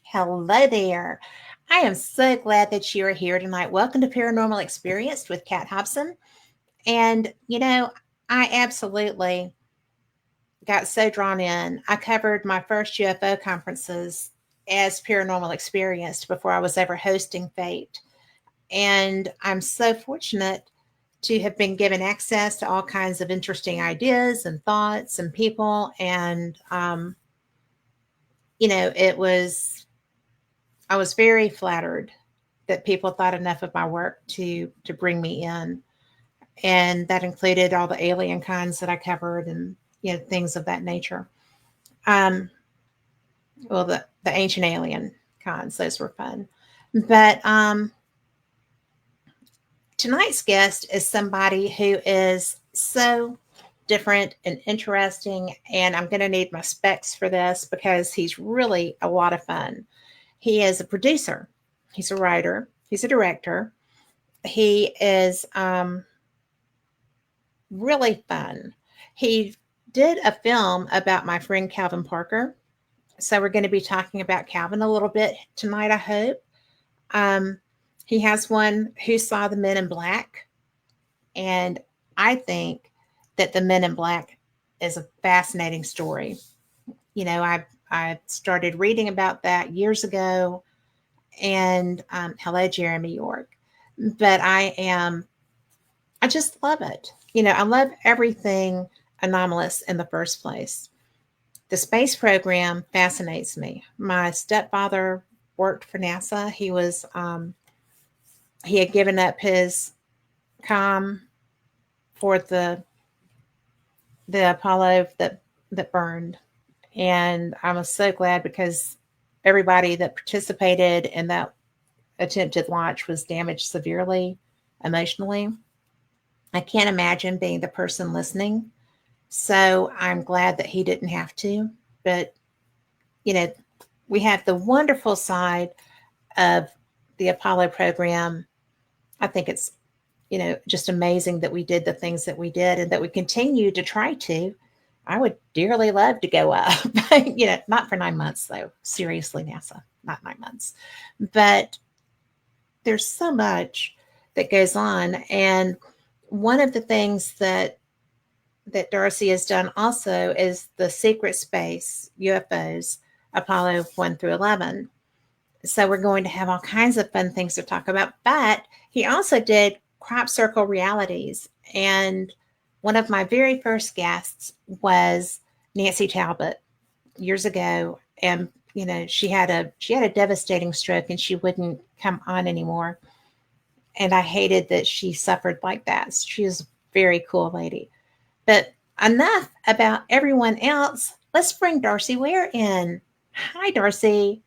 Hello there. I am so glad that you are here tonight. Welcome to Paranormal Experienced with Kat Hobson. And, I absolutely got so drawn in. I covered my first UFO conferences as Paranormal Experienced before I was ever hosting Fate. And I'm so fortunate to have been given access to all kinds of interesting ideas and thoughts and people. And, it was I was very flattered that people thought enough of my work to bring me in, and that included all the alien kinds that I covered and things of that nature. Um, well, the ancient alien kinds, those were fun. But tonight's guest is somebody who is so different and interesting, and I'm going to need my specs for this because he's really a lot of fun. He is a producer, he's a writer, he's a director. He is really fun. He did a film about my friend Calvin Parker. So we're going to be talking about Calvin a little bit tonight, I hope. Um, he has one, Who Saw the Men in Black? And I think that the Men in Black is a fascinating story. I started reading about that years ago. And hello, Jeremy York. But I just love it. I love everything anomalous in the first place. The space program fascinates me. My stepfather worked for NASA. He had given up his com for the Apollo that burned, and I was so glad because everybody that participated in that attempted launch was damaged severely emotionally. I can't imagine being the person listening. So I'm glad that he didn't have to. But, you know, we have the wonderful side of the Apollo program. I think it's, just amazing that we did the things that we did and that we continue to try to. I would dearly love to go up, not for 9 months, though. Seriously, NASA, not 9 months. But there's so much that goes on. And one of the things that Darcy has done also is the secret space UFOs, Apollo 1 through 11. So we're going to have all kinds of fun things to talk about. But he also did crop circle realities. And one of my very first guests was Nancy Talbot years ago. And she had a devastating stroke and she wouldn't come on anymore. And I hated that she suffered like that. She was a very cool lady. But enough about everyone else. Let's bring Darcy Ware in. Hi, Darcy.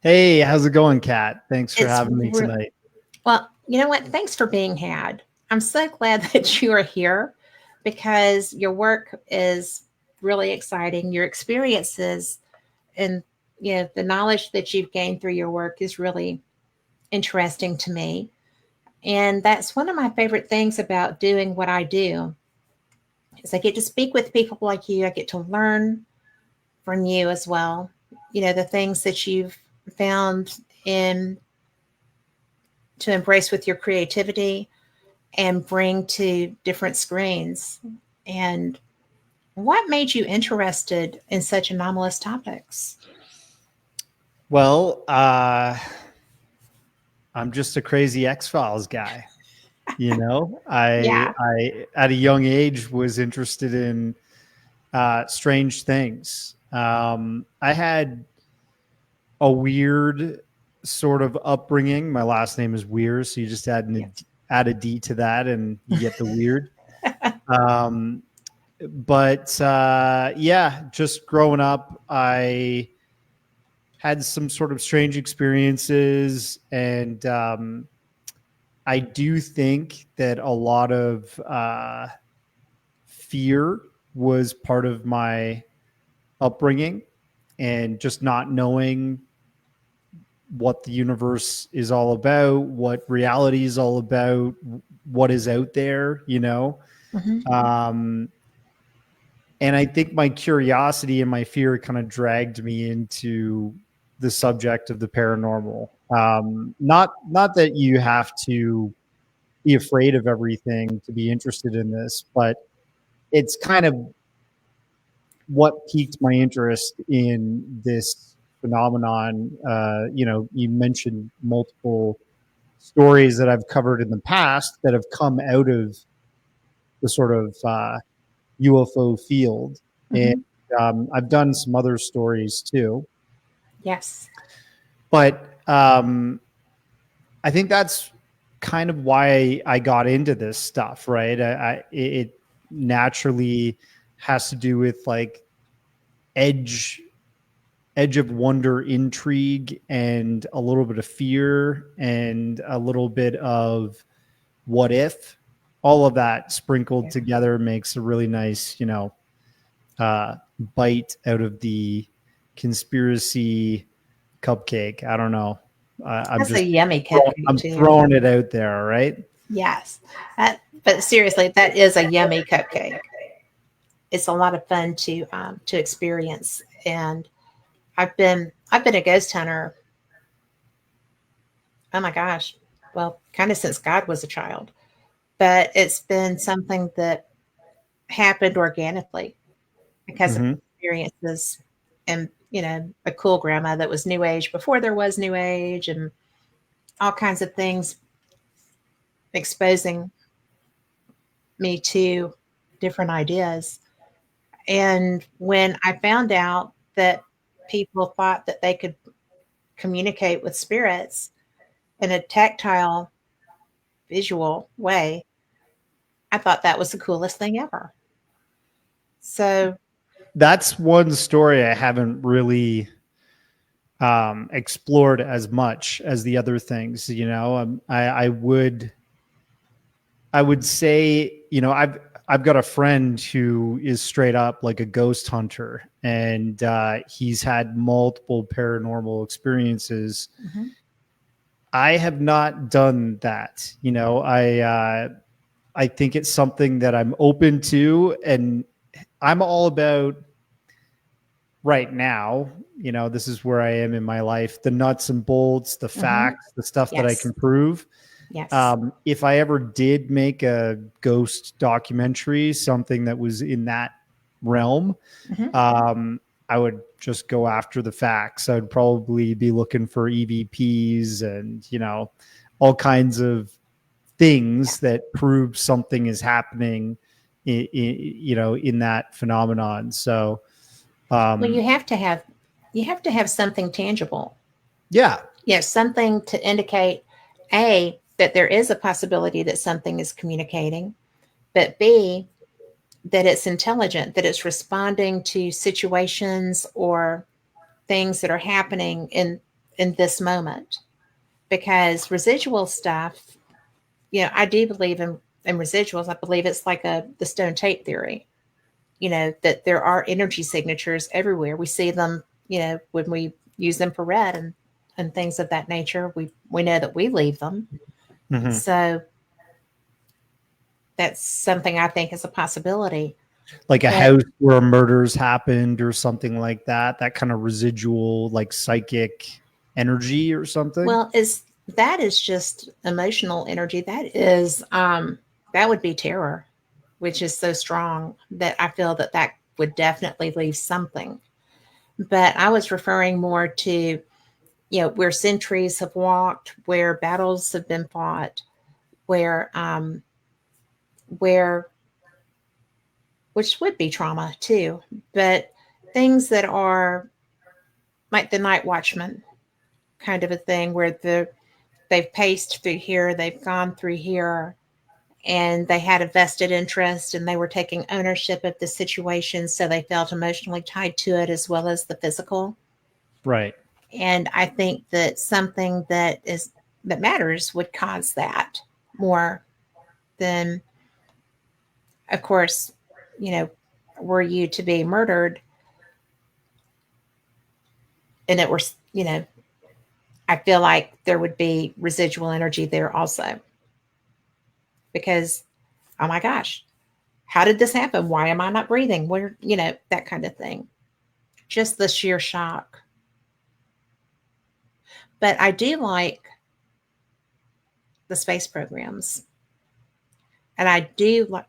Hey, how's it going, Kat? Thanks for It's having me tonight. Well, you know what? Thanks for being had. I'm so glad that you are here because your work is really exciting. Your experiences and the knowledge that you've gained through your work is really interesting to me. And that's one of my favorite things about doing what I do is I get to speak with people like you. I get to learn from you as well. The things that you've found in to embrace with your creativity and bring to different screens. And what made you interested in such anomalous topics? Well, I'm just a crazy X-Files guy. I Yeah. I at a young age was interested in strange things. I had a weird sort of upbringing. My last name is Weir, so you just Yes. add a D to that, and you get the weird. Um, but yeah, just growing up, I had some sort of strange experiences, and I do think that a lot of fear was part of my upbringing, and just not knowing what the universe is all about, what reality is all about, what is out there. Mm-hmm. Um, and I think my curiosity and my fear kind of dragged me into the subject of the paranormal. Not that you have to be afraid of everything to be interested in this, but it's kind of what piqued my interest in this phenomenon. You mentioned multiple stories that I've covered in the past that have come out of the sort of UFO field, and Mm-hmm. I've done some other stories too. Yes. But I think that's kind of why I got into this stuff, right? It naturally has to do with like edge edge of wonder, intrigue, and a little bit of fear, and a little bit of what if. All of that sprinkled Yeah. together makes a really nice, bite out of the conspiracy cupcake. I don't know. I'm That's a just yummy cupcake I'm too. throwing it out there, right? Yes. But seriously, that is a yummy cupcake. It's a lot of fun to experience. And I've been a ghost hunter. Oh my gosh. Well, kind of since God was a child. But it's been something that happened organically because of Mm-hmm. experiences and a cool grandma that was new age before there was new age and all kinds of things exposing me to different ideas. And when I found out that people thought that they could communicate with spirits in a tactile, visual way, I thought that was the coolest thing ever. So, That's one story I haven't really explored as much as the other things. I would say, I've got a friend who is straight up like a ghost hunter, and he's had multiple paranormal experiences. mhm, I have not done that. I think it's something that I'm open to, and I'm all about right now. This is where I am in my life: the nuts and bolts, the mhm, facts, the stuff that I yes, can prove. yes, If I ever did make a ghost documentary, something that was in that realm, mhm, um, I would just go after the facts. I would probably be looking for EVPs and, all kinds of yeah. things that prove something is happening in that phenomenon. So, Well, um, you have to have something tangible. yeah, Something to indicate A, that there is a possibility that something is communicating, but B, that it's intelligent, that it's responding to situations or things that are happening in this moment. Because residual stuff, I do believe in residuals. I believe it's like the stone tape theory. That there are energy signatures everywhere. We see them, when we use infrared and things of that nature. We know that we leave them. hmm So that's something I think is a possibility. like a But house where murders happened or something like that. That kind of residual, like psychic energy or something. well, is that is just emotional energy. That would be terror, which is so strong that I feel that would definitely leave something. But I was referring more to, where centuries have walked, where battles have been fought, where which would be trauma too, but things that are like the night watchman kind of a thing, where they've paced through here, they've gone through here, and they had a vested interest and they were taking ownership of the situation, so they felt emotionally tied to it as well as the physical. Right. And I think that something that matters would cause that more than, of course, you know, were you to be murdered and it were, I feel like there would be residual energy there also, because, oh my gosh, how did this happen? Why am I not breathing? Where, that kind of thing. Just the sheer shock. But I do like the space programs. And I do like,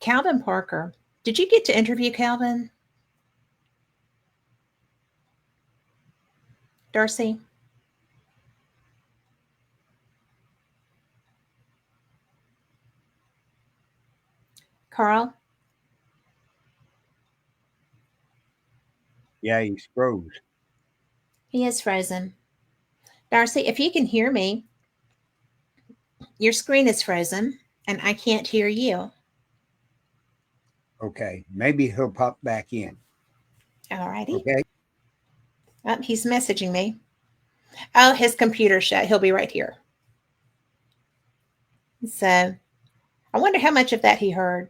Calvin Parker. Did you get to interview Calvin, Darcy? Carl? Yeah, he's froze. He is frozen. Darcy, if you can hear me, your screen is frozen and I can't hear you. Okay, maybe he'll pop back in. Alrighty. Okay. Oh, he's messaging me. Oh, his computer shut. He'll be right here. So I wonder how much of that he heard.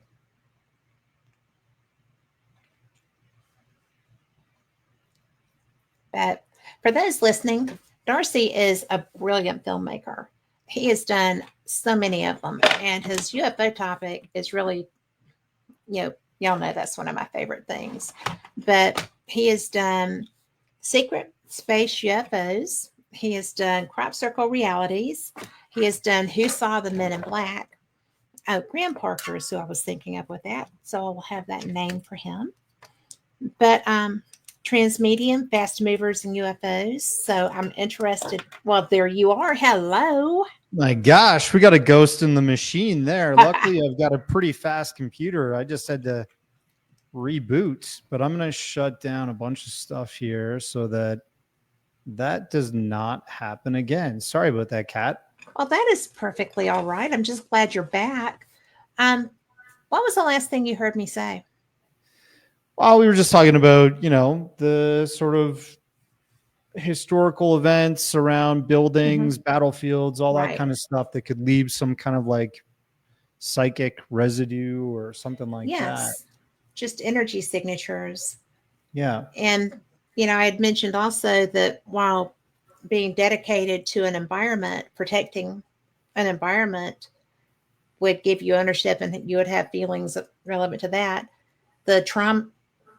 But for those listening, Darcy is a brilliant filmmaker. He has done so many of them, and his UFO topic is really, y'all know that's one of my favorite things. But he has done secret space UFOs. He has done crop circle realities. He has done Who Saw the Men in Black. Oh, Graham Parker is who I was thinking of with that. So I'll have that name for him. But Transmedium, Fast Movers, and UFOs. So I'm interested. Well, there you are. Hello. My gosh, we got a ghost in the machine there. Luckily, I've got a pretty fast computer. I just had to reboot, but I'm going to shut down a bunch of stuff here so that does not happen again. Sorry about that, Kat. Well, that is perfectly all right. I'm just glad you're back. What was the last thing you heard me say? Well, we were just talking about, the sort of historical events around buildings, battlefields, all that kind of stuff that could leave some kind of like psychic residue or something like that. Just energy signatures. Yeah. And, I had mentioned also that while being dedicated to an environment, protecting an environment would give you ownership and you would have feelings relevant to that. The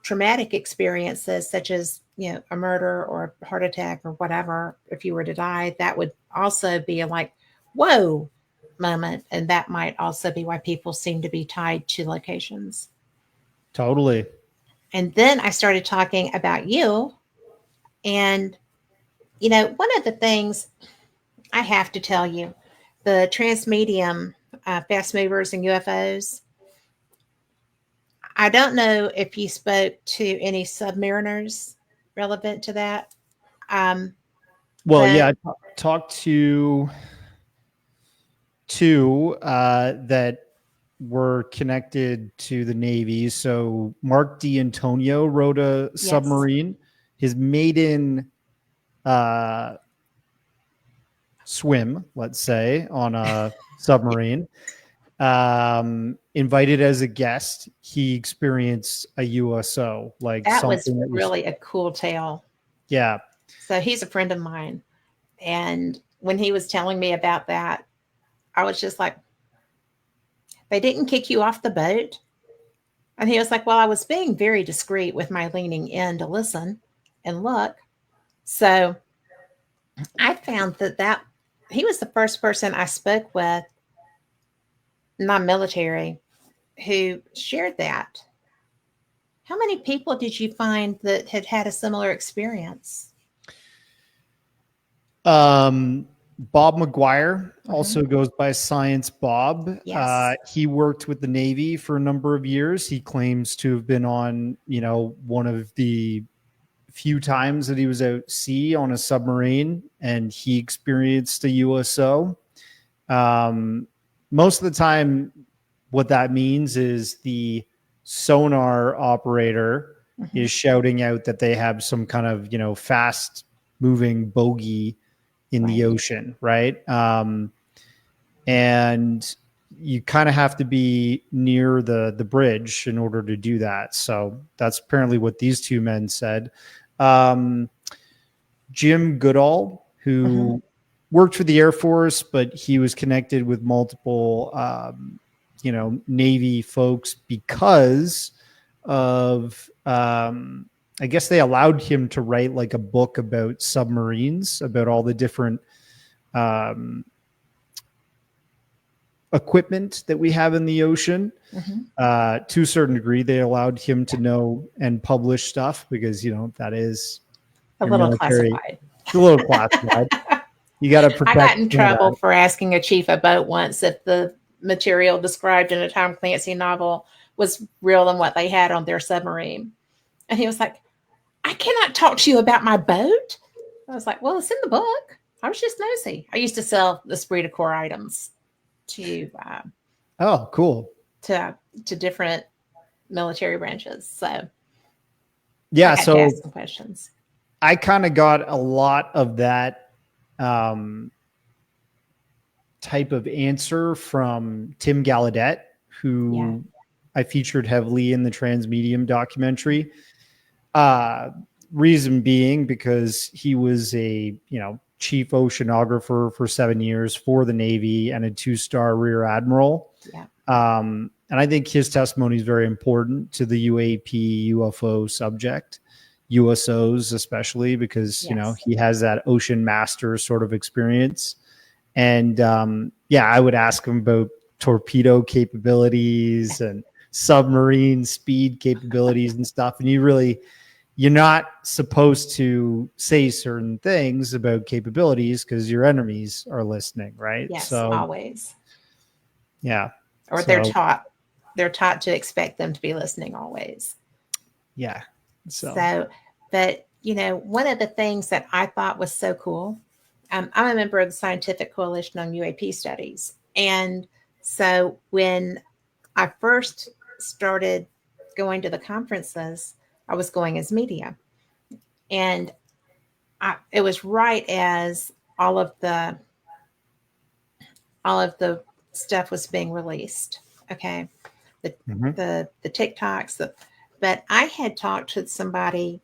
traumatic experiences such as, a murder or a heart attack or whatever, if you were to die, that would also be a like, whoa moment. And that might also be why people seem to be tied to locations. Totally. And then I started talking about you. And, one of the things I have to tell you, the transmedium, fast movers and UFOs, I don't know if you spoke to any submariners relevant to that. I talked to two that were connected to the Navy. So Mark D'Antonio rode a submarine. His maiden swim, let's say, on a submarine. Invited as a guest, he experienced a USO. Like that was really a cool tale. Yeah. So he's a friend of mine. And when he was telling me about that, I was just like, they didn't kick you off the boat? And he was like, well, I was being very discreet with my leaning in to listen and look. So I found that he was the first person I spoke with, non-military, who shared that. How many people did you find that had had a similar experience? Bob McGuire also goes by Science Bob. Yes. He worked with the Navy for a number of years. He claims to have been on, one of the few times that he was out sea on a submarine and he experienced a USO. Most of the time, what that means is the sonar operator is shouting out that they have some kind of, fast moving bogey in the ocean, right? And you kind of have to be near the bridge in order to do that. So that's apparently what these two men said. Jim Goodall, who worked for the Air Force, but he was connected with multiple, Navy folks because of I guess they allowed him to write like a book about submarines, about all the different um, equipment that we have in the ocean. To a certain degree, they allowed him to know and publish stuff because, that is A your little military. classified. It's a little classified. You got to I got protect in some of trouble that. for asking a chief of boat once if the material described in a Tom Clancy novel was real and what they had on their submarine. And he was like, I cannot talk to you about my boat. I was like, well, it's in the book. I was just nosy. I used to sell esprit de corps items to Oh, cool. to different military branches. So I Yeah. got to So ask some questions. I kind of got a lot of that type of answer from Tim Gallaudet, who I featured heavily in the Transmedium documentary. Reason being because he was a, chief oceanographer for 7 years for the Navy and a 2-star rear admiral. Yeah. And I think his testimony is very important to the UAP UFO subject, USOs especially, because, he has that ocean master sort of experience. And I would ask him about torpedo capabilities and submarine speed capabilities and stuff. And you're not supposed to say certain things about capabilities because your enemies are listening, right? Yes, So always. yeah. Or So, they're taught to expect them to be listening always. Yeah. But one of the things that I thought was so cool, I'm a member of the Scientific Coalition on UAP Studies. And so when I first started going to the conferences, I was going as media. And it was right as all of the stuff was being released. Okay. The TikToks, but I had talked to somebody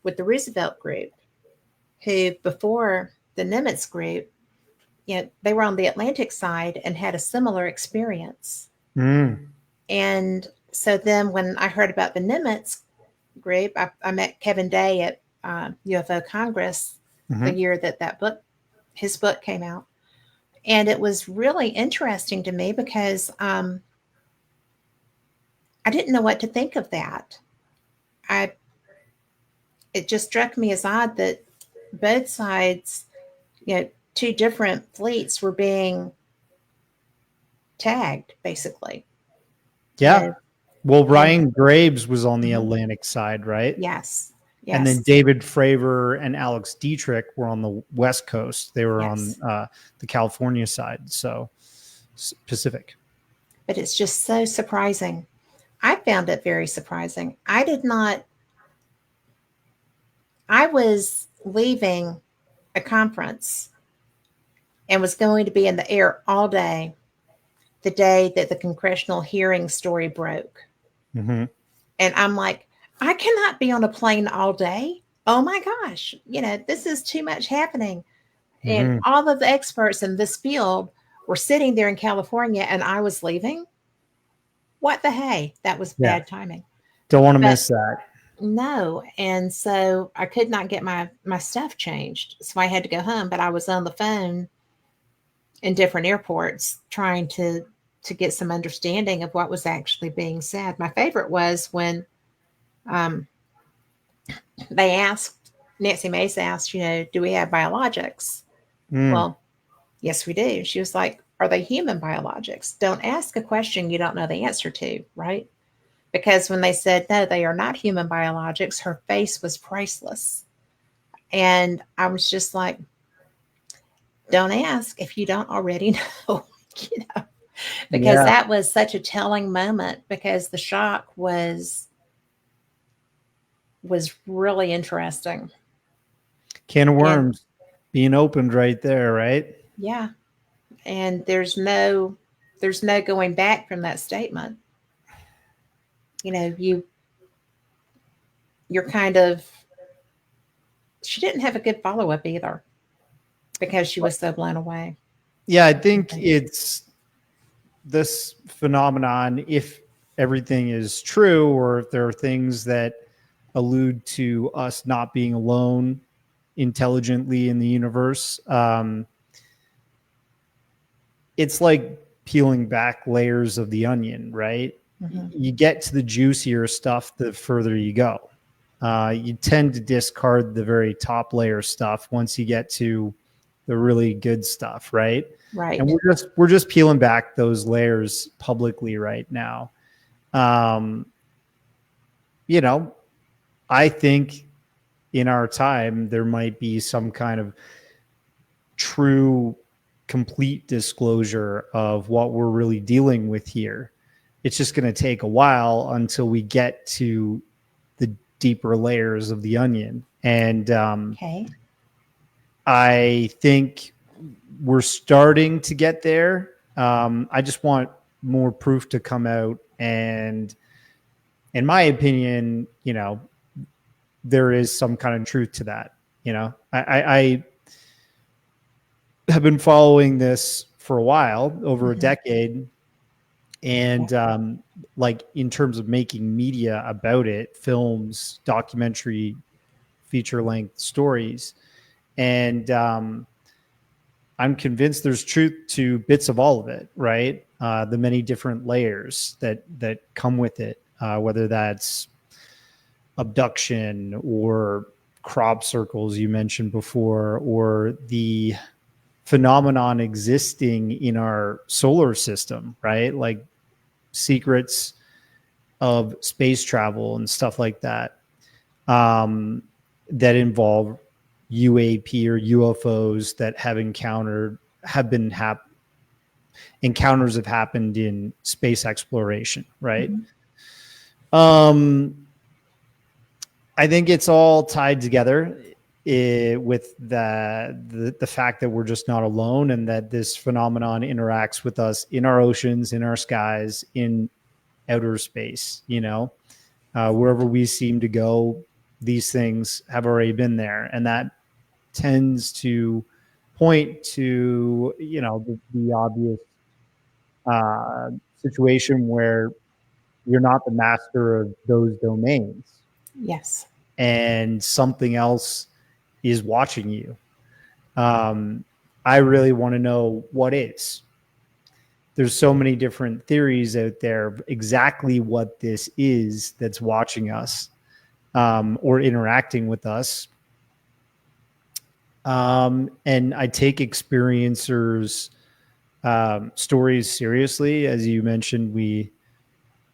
with the Roosevelt group who, before the Nimitz group, they were on the Atlantic side and had a similar experience. And so then when I heard about the Nimitz group, I met Kevin Day at UFO Congress the year that his book came out. And it was really interesting to me because I didn't know what to think of that. It just struck me as odd that both sides, two different fleets were being tagged, basically. Yeah. Well, Ryan Graves was on the Atlantic side, right? Yes. And then David Fravor and Alex Dietrich were on the West Coast. They were on the California side, so Pacific. But it's just so surprising. I found it very surprising. I was leaving a conference and was going to be in the air all day the day that the congressional hearing story broke. And I'm like, I cannot be on a plane all day. Oh my gosh, this is too much happening. And all of the experts in this field were sitting there in California and I was leaving. What the hey? That was bad timing. Don't want to miss that. No. And so I could not get my stuff changed. So I had to go home, but I was on the phone in different airports trying to get some understanding of what was actually being said. My favorite was when they asked, Nancy Mace asked, do we have biologics? Well, yes, we do. She was like, are they human biologics? Don't ask a question you don't know the answer to, right? Because when they said, no, they are not human biologics, her face was priceless. And I was just like, don't ask if you don't already know, because that was such a telling moment because the shock was really interesting. Can of worms being opened right there, right? Yeah. And there's no going back from that statement. You're kind of, she didn't have a good follow-up either because she was so blown away. Yeah, I think it's this phenomenon, if everything is true or if there are things that allude to us not being alone intelligently in the universe. It's like peeling back layers of the onion, right? Mm-hmm. You get to the juicier stuff the further you go. You tend to discard the very top layer stuff once you get to the really good stuff, right? Right. And we're just peeling back those layers publicly right now. You know, I think in our time there might be some kind of true complete disclosure of what we're really dealing with here. It's just going to take a while until we get to the deeper layers of the onion. And Okay. I think we're starting to get there. I just want more proof to come out. And in my opinion, you know, there is some kind of truth to that. You know, I have been following this for a while, over a decade. And like in terms of making media about it, films, documentary, feature length stories. And I'm convinced there's truth to bits of all of it, right? The many different layers that come with it, whether that's abduction or crop circles you mentioned before, or the phenomenon existing in our solar system, right? Like secrets of space travel and stuff like that, that involve UAP or UFOs that encounters have happened in space exploration, right? I think it's all tied together with the fact that we're just not alone, and that this phenomenon interacts with us in our oceans, in our skies, in outer space. You know, wherever we seem to go, these things have already been there, and that tends to point to, you know, the obvious situation where you're not the master of those domains Yes. and something else is watching you. I really want to know what is. There's so many different theories out there of exactly what this is that's watching us, or interacting with us. And I take experiencers' stories seriously. As you mentioned, we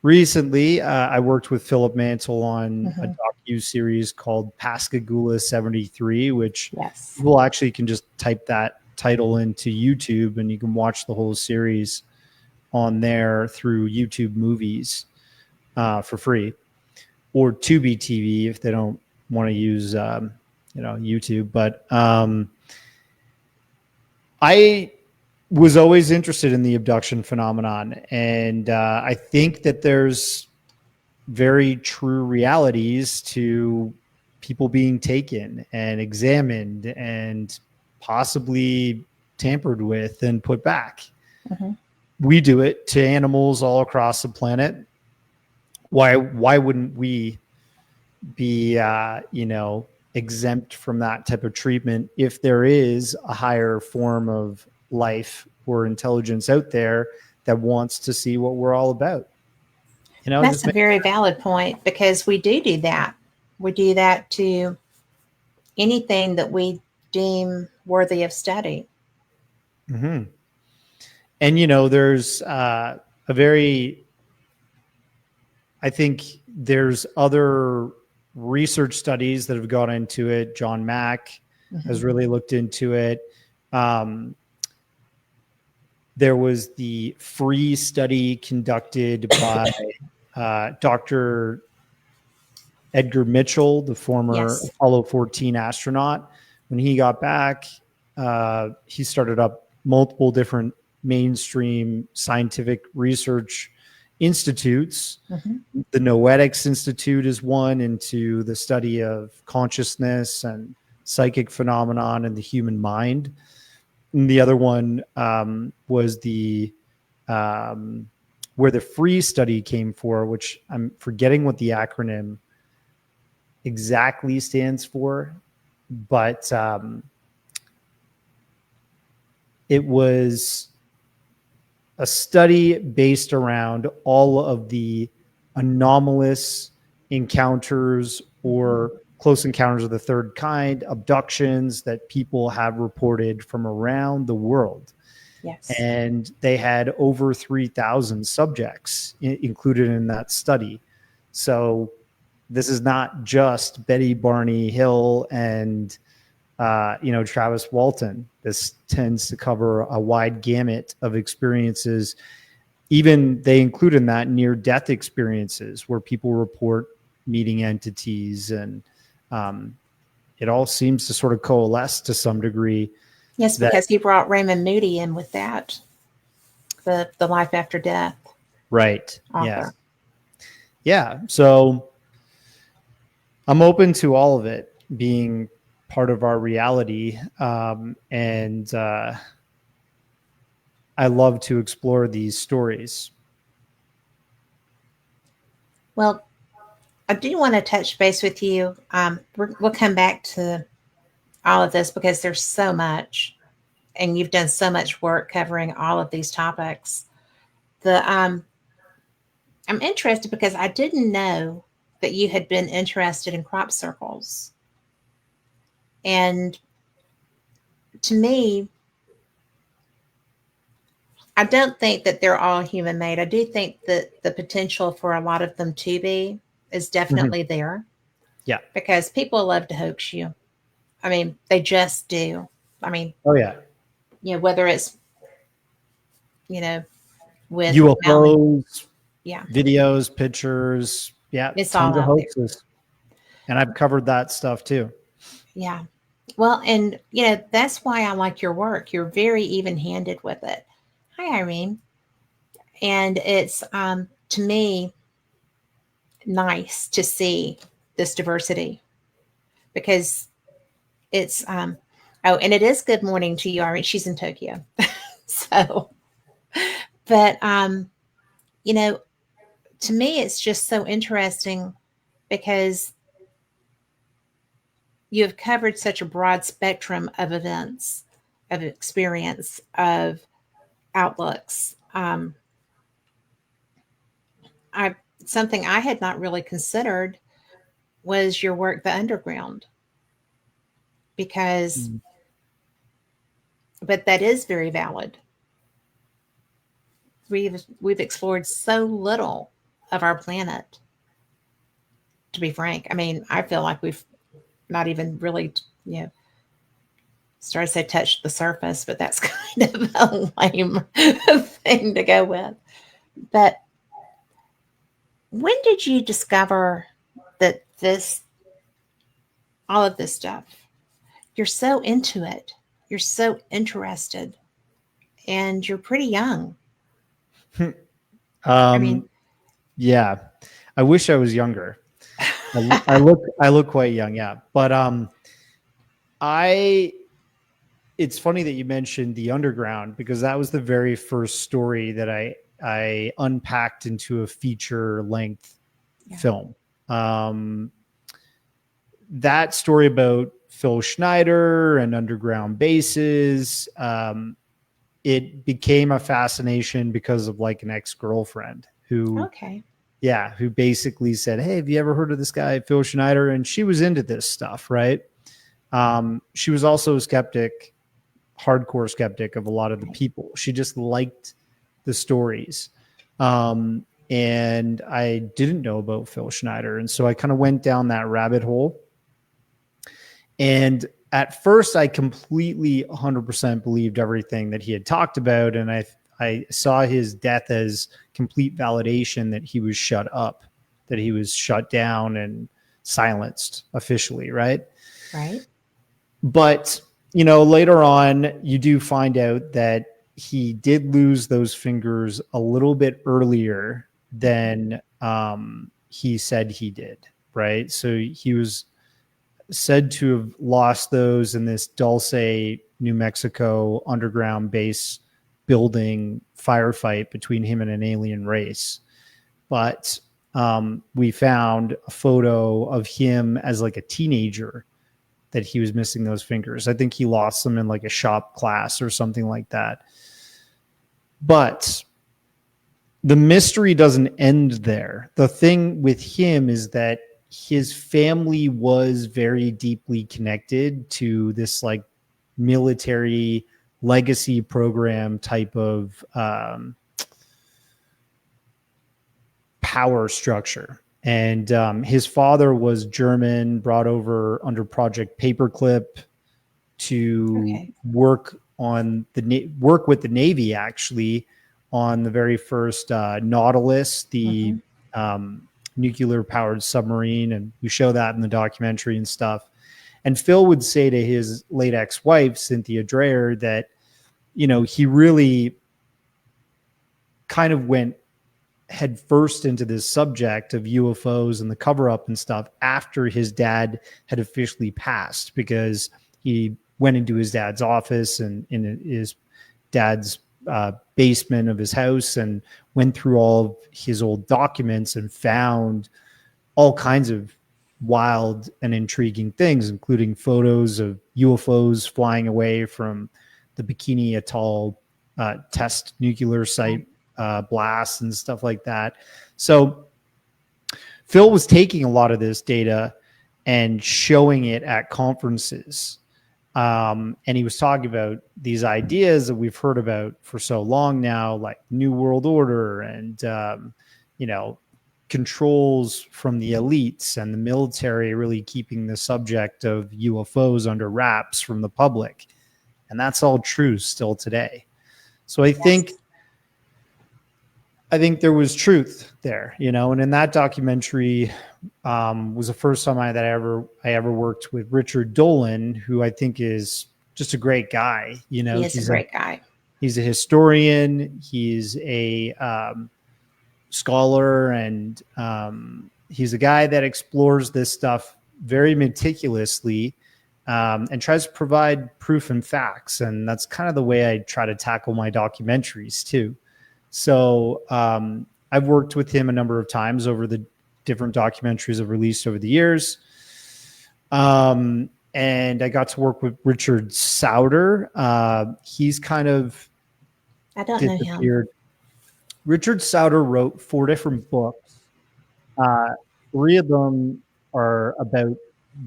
recently, I worked with Philip Mantle on a docu-series called Pascagoula 73, which Yes. people actually can just type that title into YouTube and you can watch the whole series on there through YouTube Movies for free, or Tubi TV if they don't want to use YouTube. But I was always interested in the abduction phenomenon, and I think that there's very true realities to people being taken and examined and possibly tampered with and put back. We do it to animals all across the planet. Why wouldn't we be exempt from that type of treatment if there is a higher form of life or intelligence out there that wants to see what we're all about? You know, That's a very valid point, because we do that. We do that to anything that we deem worthy of study. Mm-hmm. And, you know, there's I think there's other research studies that have gone into it. John Mack has really looked into it. There was the free study conducted by Dr. Edgar Mitchell, the former Yes. Apollo 14 astronaut. When he got back, he started up multiple different mainstream scientific research institutes. The Noetics Institute is one, into the study of consciousness and psychic phenomenon and the human mind. And the other one was the where the free study came for, which I'm forgetting what the acronym exactly stands for, but it was a study based around all of the anomalous encounters or close encounters of the third kind, abductions that people have reported from around the world. Yes. And they had over 3,000 subjects included in that study. So this is not just Betty Barney Hill and Travis Walton. This tends to cover a wide gamut of experiences. Even they include in that near-death experiences where people report meeting entities, and it all seems to sort of coalesce to some degree. Yes, That because he brought Raymond Moody in with that, the Life After Death right, author. yeah. So I'm open to all of it being part of our reality, and I love to explore these stories. Well, I do want to touch base with you. We'll come back to all of this because there's so much, and you've done so much work covering all of these topics. The I'm interested because I didn't know that you had been interested in crop circles, and to me, I don't think that they're all human made. I do think that the potential for a lot of them to be is Mhm. definitely there Yeah. because people love to hoax you. I mean, they just do. I mean, Oh yeah. whether it's, you know, with mountain, UFOs, yeah, videos, pictures. Yeah. it's all Tons of out there. hoaxes. And I've covered that stuff too. Yeah. Well, and, that's why I like your work. You're very even handed with it. Hi, Irene. And it's, to me, nice to see this diversity because it's, oh, and it is good morning to you, Irene. She's in Tokyo. So, but, you know, to me, it's just so interesting because you have covered such a broad spectrum of events, of experience, of outlooks. I Something I had not really considered was your work, the underground, because, Mm. but that is very valid. We've explored so little of our planet, to be frank. I mean, I feel like we've not even really, you know, started to say touched the surface, but that's kind of a lame thing to go with. But when did you discover that all of this stuff, you're so into it, you're so interested, and you're pretty young? I mean, um, yeah. I wish I was younger. I look quite young. Yeah. But I, it's funny that you mentioned the underground because that was the very first story that I unpacked into a feature length yeah, film. Um, that story about Phil Schneider and underground bases, it became a fascination because of like an ex-girlfriend okay, who basically said, "Hey, have you ever heard of this guy, Phil Schneider?" And she was into this stuff, right? She was also a skeptic, hardcore skeptic of a lot of the right. people. She just liked the stories. And I didn't know about Phil Schneider. And so I kind of went down that rabbit hole. And at first, I completely 100% believed everything that he had talked about. And I saw his death as complete validation that he was shut up, that he was shut down and silenced officially, right? Right. But, later on, you do find out that he did lose those fingers a little bit earlier than he said he did, right? So he was said to have lost those in this Dulce, New Mexico underground base building firefight between him and an alien race. But we found a photo of him as like a teenager that he was missing those fingers. I think he lost them in like a shop class or something like that. But the mystery doesn't end there. The thing with him is that his family was very deeply connected to this like military legacy program type of power structure. And his father was German, brought over under Project Paperclip to work with the Navy, actually, on the very first Nautilus, the nuclear-powered submarine, and we show that in the documentary and stuff. And Phil would say to his late ex-wife, Cynthia Dreyer, that, you know, he really kind of went head first into this subject of UFOs and the cover-up and stuff after his dad had officially passed, because he went into his dad's office and in his dad's basement of his house and went through all of his old documents and found all kinds of wild and intriguing things, including photos of UFOs flying away from the Bikini Atoll test nuclear site blasts and stuff like that. So Phil was taking a lot of this data and showing it at conferences. And he was talking about these ideas that we've heard about for so long now, like New World Order and, you know, controls from the elites and the military really keeping the subject of UFOs under wraps from the public. And that's all true still today. So I think there was truth there, you know, and in that documentary was the first time I ever worked with Richard Dolan, who I think is just a great guy. You know, he's a great guy. He's a historian. He's a scholar, and he's a guy that explores this stuff very meticulously and tries to provide proof and facts. And that's kind of the way I try to tackle my documentaries too. So I've worked with him a number of times over the different documentaries I've released over the years. And I got to work with Richard Sauder. He's kind of disappeared. Richard Sauder wrote 4 different books. 3 of them are about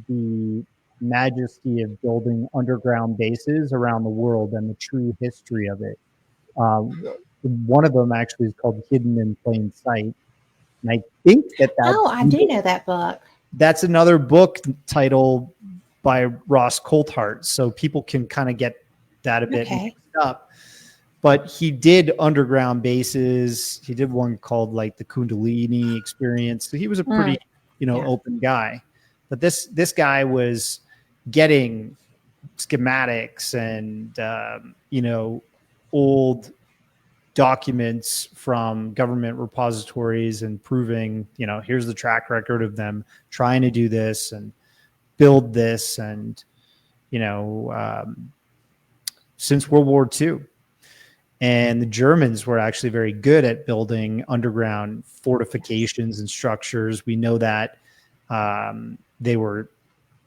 the majesty of building underground bases around the world and the true history of it. One of them actually is called Hidden in Plain Sight. And I think that I do know that book. That's another book title by Ross Coulthart. So people can kind of get that a bit mixed up. But he did underground bases. He did one called like the Kundalini Experience. So he was a pretty, open guy. But this guy was getting schematics and, old documents from government repositories and proving, here's the track record of them trying to do this and build this. And, since World War II. And the Germans were actually very good at building underground fortifications and structures. We know that they were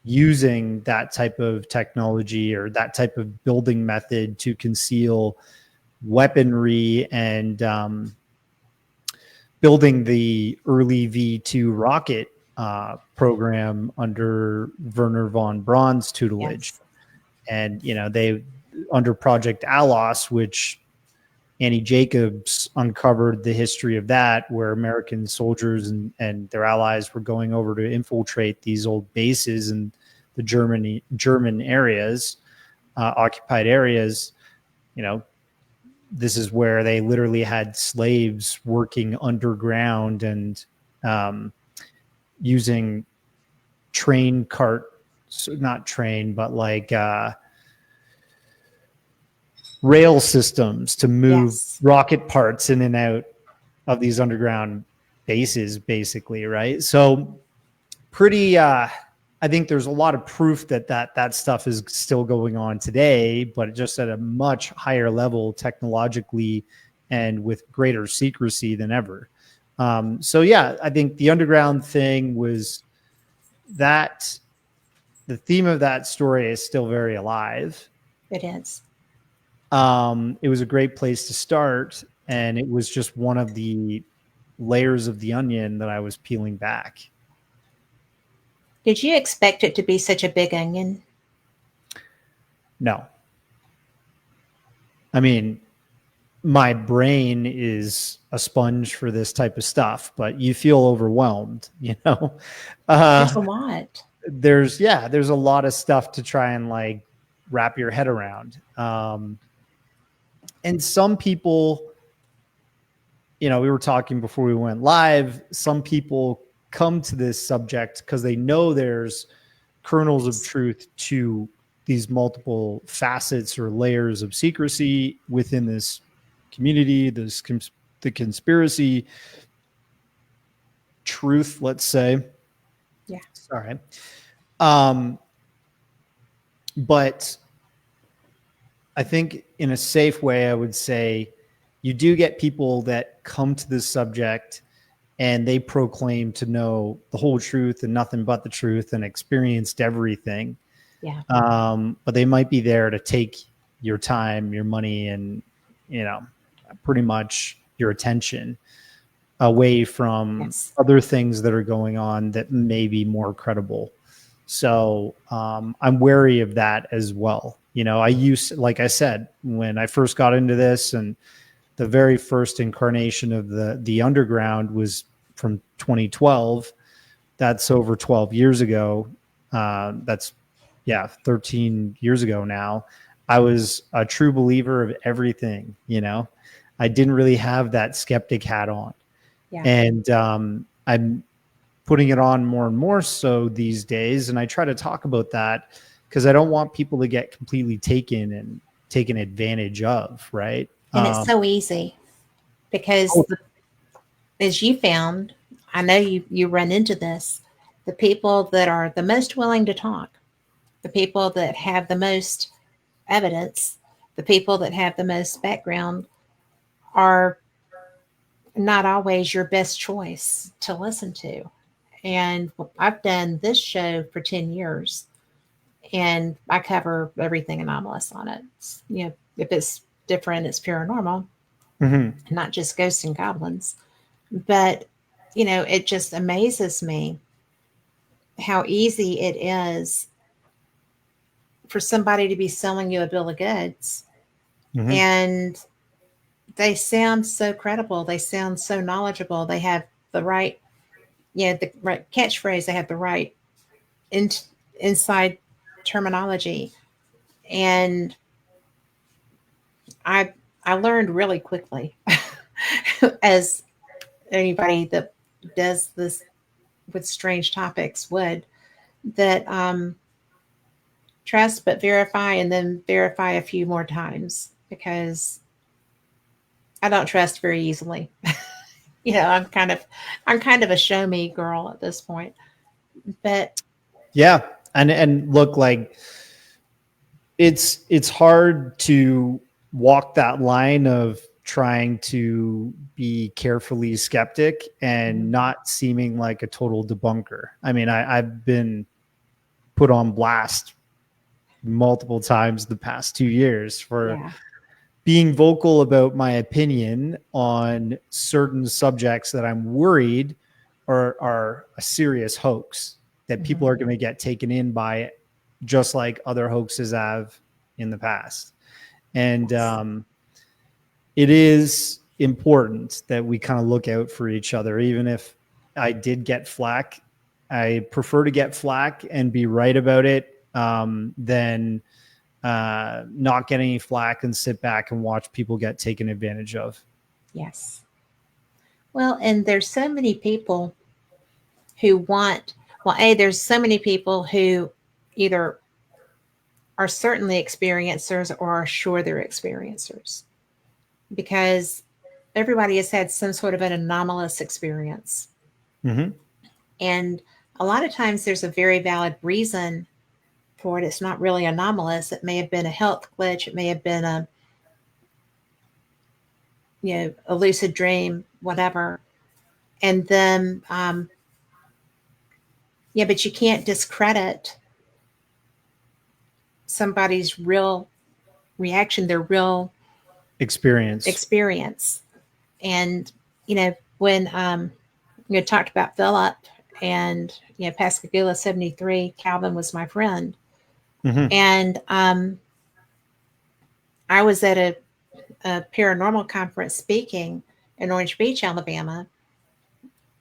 using that type of technology or that type of building method to conceal weaponry and building the early V2 rocket program under Werner von Braun's tutelage. Yes. And, they under Project Alos, which Annie Jacobs uncovered the history of that, where American soldiers and their allies were going over to infiltrate these old bases in the German areas, occupied areas. This is where they literally had slaves working underground and using rail systems to move rocket parts in and out of these underground bases, basically, right? So I think there's a lot of proof that stuff is still going on today, but just at a much higher level technologically and with greater secrecy than ever. So yeah, I think the underground thing was that the theme of that story is still very alive. It is. It was a great place to start, and it was just one of the layers of the onion that I was peeling back. Did you expect it to be such a big onion? No. I mean, my brain is a sponge for this type of stuff, but you feel overwhelmed, you know? There's a Uh, lot. there's a lot of stuff to try and like wrap your head around. And some people, you know, we were talking before we went live, some people come to this subject because they know there's kernels of truth to these multiple facets or layers of secrecy within this community, the conspiracy truth, let's say. Yeah. Sorry. Um, but I think in a safe way, I would say you do get people that come to this subject and they proclaim to know the whole truth and nothing but the truth and experienced everything. Yeah. But they might be there to take your time, your money, and, you know, pretty much your attention away from Yes. other things that are going on that may be more credible. So I'm wary of that as well. You know, like I said, when I first got into this, and the very first incarnation of the underground was from 2012. That's over 12 years ago. That's 13 years ago now. I was a true believer of everything. You know, I didn't really have that skeptic hat on, Yeah. and I'm putting it on more and more so these days. And I try to talk about that because I don't want people to get completely taken advantage of. Right. And it's so easy because, as you found, I know you run into this, the people that are the most willing to talk, the people that have the most evidence, the people that have the most background are not always your best choice to listen to. And I've done this show for 10 years and I cover everything anomalous on it. You know, if it's different, it's paranormal, Mhm. not just ghosts and goblins. But, you know, it just amazes me how easy it is for somebody to be selling you a bill of goods. Mhm. And they sound so credible. They sound so knowledgeable. They have the right, the right catchphrase. They have the right in, inside terminology. And I I learned really quickly, as anybody that does this with strange topics would, that trust but verify and then verify a few more times because I don't trust very easily. You know, I'm kind of a show me girl at this point. But Yeah. And look, like it's hard to walk that line of trying to be carefully skeptic and not seeming like a total debunker. I mean, I've been put on blast multiple times the past 2 years for yeah, being vocal about my opinion on certain subjects that I'm worried are a serious hoax that people mhm, are going to get taken in by, just like other hoaxes have in the past. And yes, it is important that we kind of look out for each other. Even if I did get flack, I prefer to get flack and be right about it than not get any flack and sit back and watch people get taken advantage of. yes. Well, and there's so many people who want. Well, there's so many people who either are certainly experiencers or are sure they're experiencers because everybody has had some sort of an anomalous experience. Mm-hmm. And a lot of times there's a very valid reason for it. It's not really anomalous. It may have been a health glitch. It may have been a lucid dream, whatever. And then, yeah, but you can't discredit somebody's real reaction, their real Experience. experience. And, when talked about Philip and, Pascagoula 73, Calvin was my friend. Mhm. And I was at a paranormal conference speaking in Orange Beach, Alabama.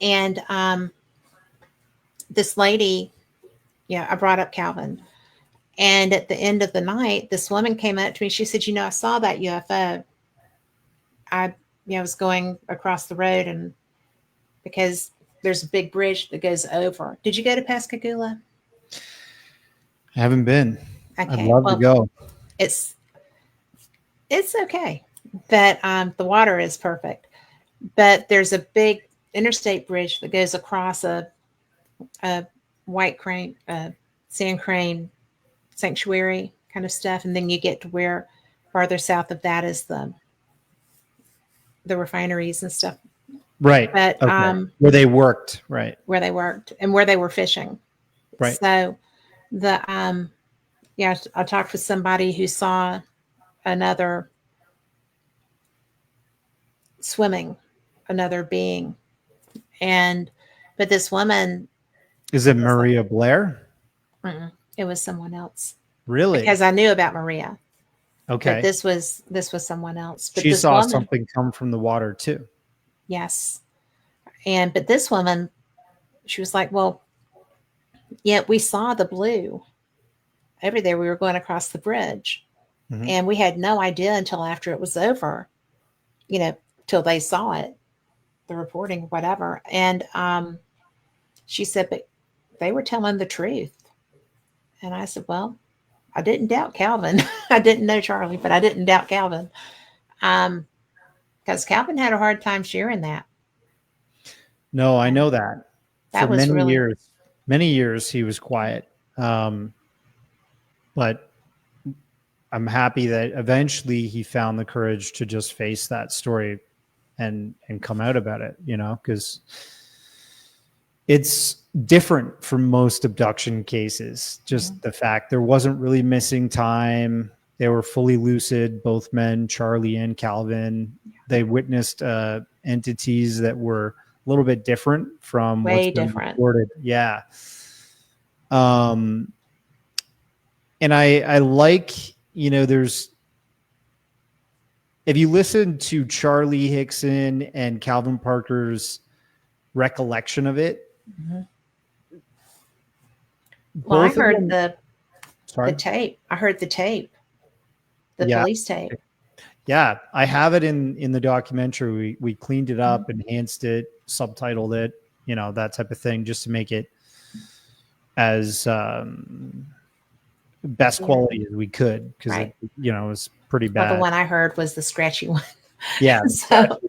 And this lady, I brought up Calvin. And at the end of the night, this woman came up to me. She said, I saw that UFO. I, was going across the road, and because there's a big bridge that goes over. Did you go to Pascagoula? I haven't been. I'd Okay. love to Well, go. it's okay, but the water is perfect. But there's a big interstate bridge that goes across a white crane, sand crane sanctuary kind of stuff, and then you get to where farther south of that is the refineries and stuff. Right. But Okay. Where they worked. Right. where they worked and where they were fishing. Right. So the I talked with somebody who saw another swimming, another being, and but this woman, Is it was like, Maria Blair? it was someone else, Really? because I knew about Maria, but Okay. this was someone else. But She this saw woman, something come from the water too. yes, but this woman, she was like, well, yeah, we saw the blue over there. We were going across the bridge, Mhm. and we had no idea until after it was over, till they saw it, the reporting, whatever. And she said, but they were telling the truth. And I said, well, I didn't doubt Calvin. I didn't know Charlie, but I didn't doubt Calvin. Because Calvin had a hard time sharing that. No, I And know that. For that was really, many years he was quiet. But I'm happy that eventually he found the courage to just face that story and come out about it, because it's different from most abduction cases. Just the fact there wasn't really missing time. They were fully lucid, both men, Charlie and Calvin. They witnessed entities that were a little bit different from what's way been different. reported. Yeah. And I like, there's, if you listen to Charlie Hickson and Calvin Parker's recollection of it, Mm-hmm. Well, I both of heard them. the Sorry. tape. I heard the tape, the Yeah. police tape. Yeah, I have it in the documentary. We cleaned it up, enhanced it, subtitled it, that type of thing, just to make it as best quality as we could, because Right. it was pretty Well, the bad. one I heard was the scratchy one. Yeah. So,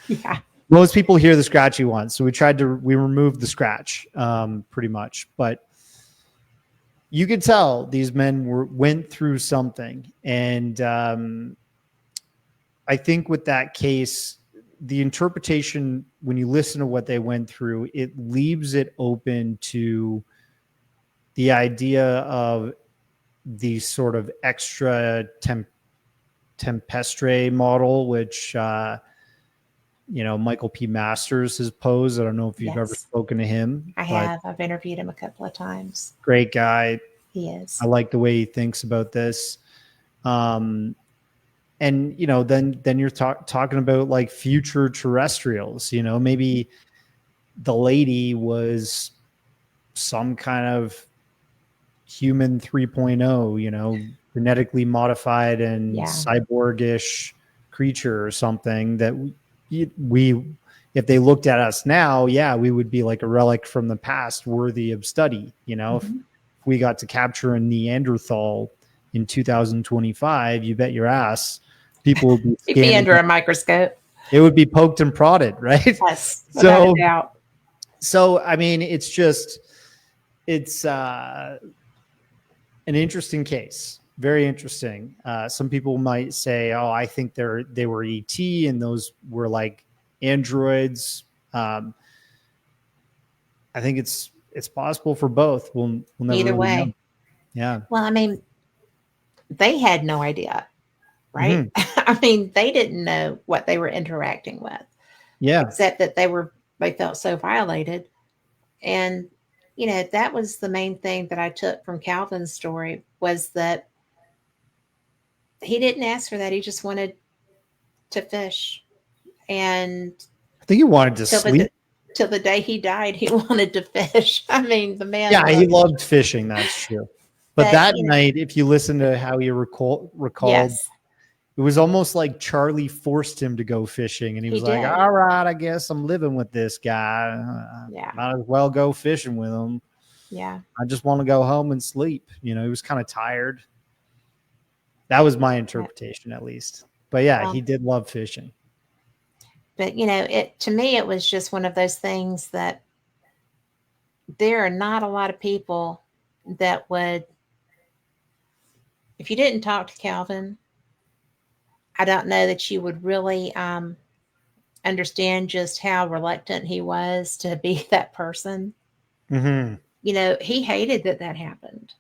yeah. Most people hear the scratchy one, so we removed the scratch, pretty much. But you could tell these men went through something, and I think with that case, the interpretation, when you listen to what they went through, it leaves it open to the idea of the sort of extra tempestre model, which Michael P. Masters has posed. I don't know if you've ever Yes, spoken to him. I have. I've interviewed him a couple of times. Great guy. He is. I like the way he thinks about this. And then you're talking about like future terrestrials. Maybe the lady was some kind of human 3.0, genetically modified and cyborgish creature or something that we if they looked at us now, we would be like a relic from the past, worthy of study. If we got to capture a Neanderthal in 2025, you bet your ass people would be He'd be under a microscope. It would be poked and prodded, right? Yes, without a doubt. So I mean, it's an interesting case, very interesting. Some people might say, "Oh, I think they were ET, and those were like androids." I think it's possible for both. We'll never Either really know. way. Yeah. Well, I mean, they had no idea, right? Mhm. I mean, they didn't know what they were interacting with, Yeah. except that they felt so violated. And that was the main thing that I took from Calvin's story, was that he didn't ask for that. He just wanted to fish. And I think he wanted to till sleep. till the day he died, he wanted to fish. I mean, the man Yeah, he loved loved fishing. That's true. But that. that night, if you listen to how he recalled, Yes, it was almost like Charlie forced him to go fishing, and he he was like, did. "All right, I guess I'm living with this guy. Yeah, Might as well go fishing with him. yeah. I just want to go home and sleep." He was kind of tired. That was my Yeah. interpretation, at least. But yeah, Well, he did love fishing. but it to me, it was just one of those things that there are not a lot of people that would, if you didn't talk to Calvin, I don't know that you would really understand just how reluctant he was to be that person. Mm-hmm. He hated that happened.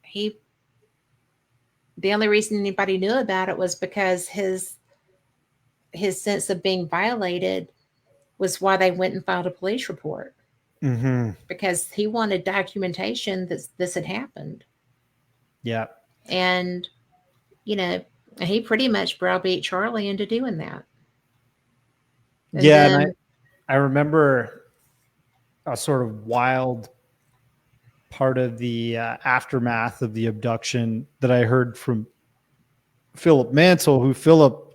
He The only reason anybody knew about it was because his sense of being violated was why they went and filed a police report, Mm-hmm. because he wanted documentation that this had happened. Yeah. And you know he pretty much browbeat Charlie into doing that. And Yeah, and then I remember a sort of wild part of the aftermath of the abduction that I heard from Philip Mansell, who Philip,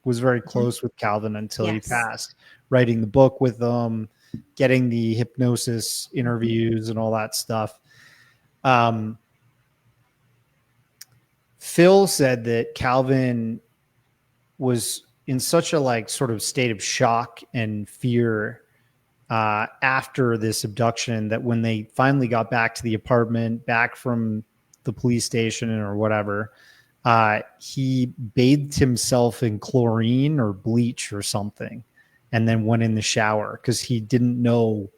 was very close with Calvin until he yes, passed, writing the book with them, getting the hypnosis interviews and all that stuff. Phil said that Calvin was in such a sort of state of shock and fear after this abduction that when they finally got back to the apartment, back from the police station or whatever, he bathed himself in chlorine or bleach or something, and then went in the shower because he didn't know,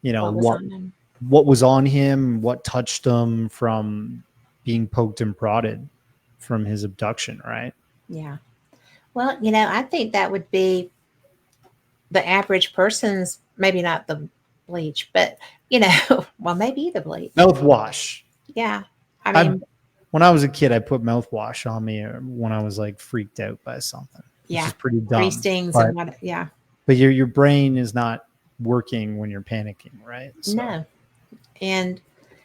what was on him? what was on him, what touched him from being poked and prodded from his abduction, right? Yeah. Well, I think that would be the average person's, maybe not the bleach, but well, maybe the bleach. Mouthwash. Yeah. I I mean, When I was a kid, I put mouthwash on me when I was freaked out by something, which yeah. is pretty Free dumb. stings But and what? Yeah. your brain is not working when you're panicking, right? So No. And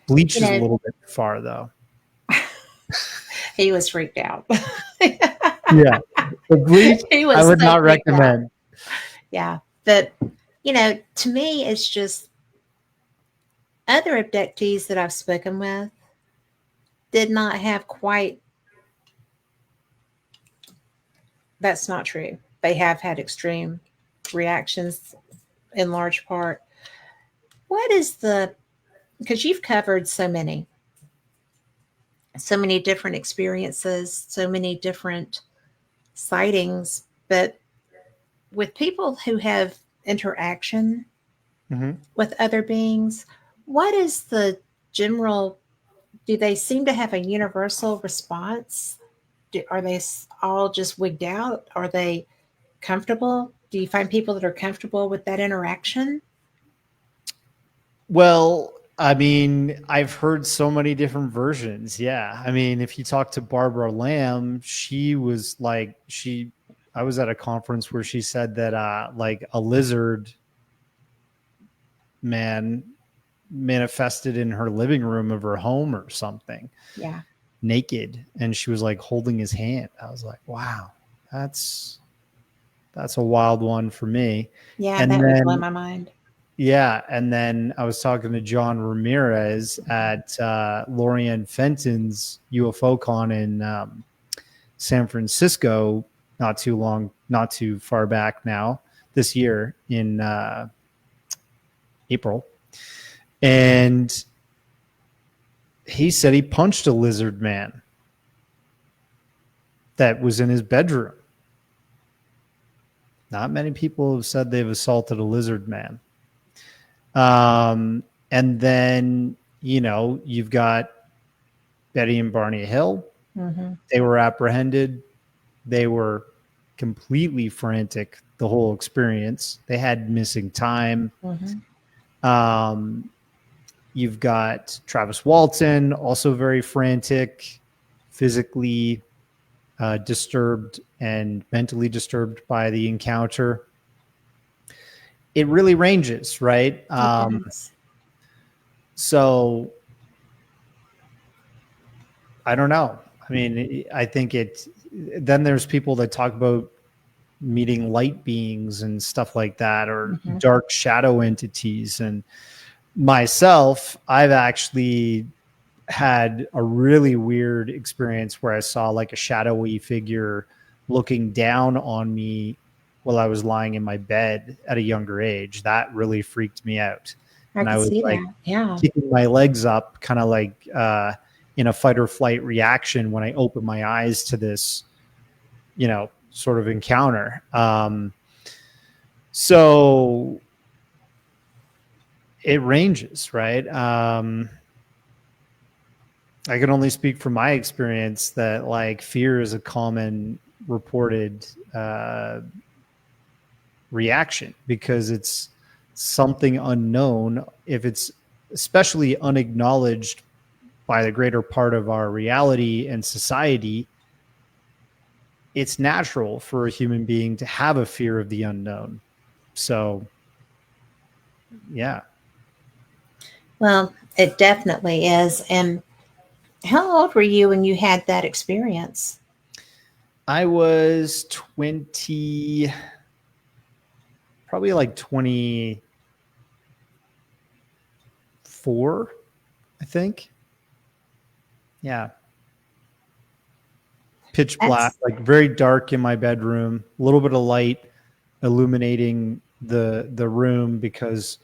bleach you is a know, little bit far, though. he was freaked out. Yeah, the bleach He I was would so not freaked out. recommend. Yeah. But to me, it's just other abductees that I've spoken with did not have quite. That's not true. They have had extreme reactions in large part. What is because you've covered so many different experiences, so many different sightings, but with people who have interaction Mm-hmm. with other beings, what is the general, do they seem to have a universal response? Are they all just wigged out? Are they comfortable? Do you find people that are comfortable with that interaction? Well, I mean, I've heard so many different versions. Yeah. I mean, if you talk to Barbara Lamb, she was I was at a conference where she said that a lizard man manifested in her living room of her home or something, Yeah. naked, and she was holding his hand. I was like, wow, that's a wild one for me. Yeah, And that would blow then my mind. yeah, and then I was talking to John Ramirez at Lorianne Fenton's UFO con in San Francisco not too far back now, this year in April. And he said he punched a lizard man that was in his bedroom. Not many people have said they've assaulted a lizard man. And then, you've got Betty and Barney Hill. Mm-hmm. They were apprehended. They were completely frantic the whole experience. They had missing time. Mm-hmm. You've got Travis Walton, also very frantic, physically disturbed and mentally disturbed by the encounter. It really ranges, right? It does. So I don't know. I mean, I think then there's people that talk about meeting light beings and stuff like that, or Mm-hmm. dark shadow entities. And myself, I've actually had a really weird experience where I saw like a shadowy figure looking down on me while I was lying in my bed at a younger age. That really freaked me out. I And I can was see like that. Yeah. kicking my legs up, kind of like in a fight or flight reaction when I opened my eyes to this, sort of encounter. So it ranges, right? I can only speak from my experience that like fear is a common reported reaction because it's something unknown. If it's especially unacknowledged by the greater part of our reality and society, it's natural for a human being to have a fear of the unknown. So, yeah. Well, it definitely is. And how old were you when you had that experience? I was 20, probably like 24, I think. Yeah. Pitch black, That's like very dark in my bedroom, a little bit of light illuminating the room because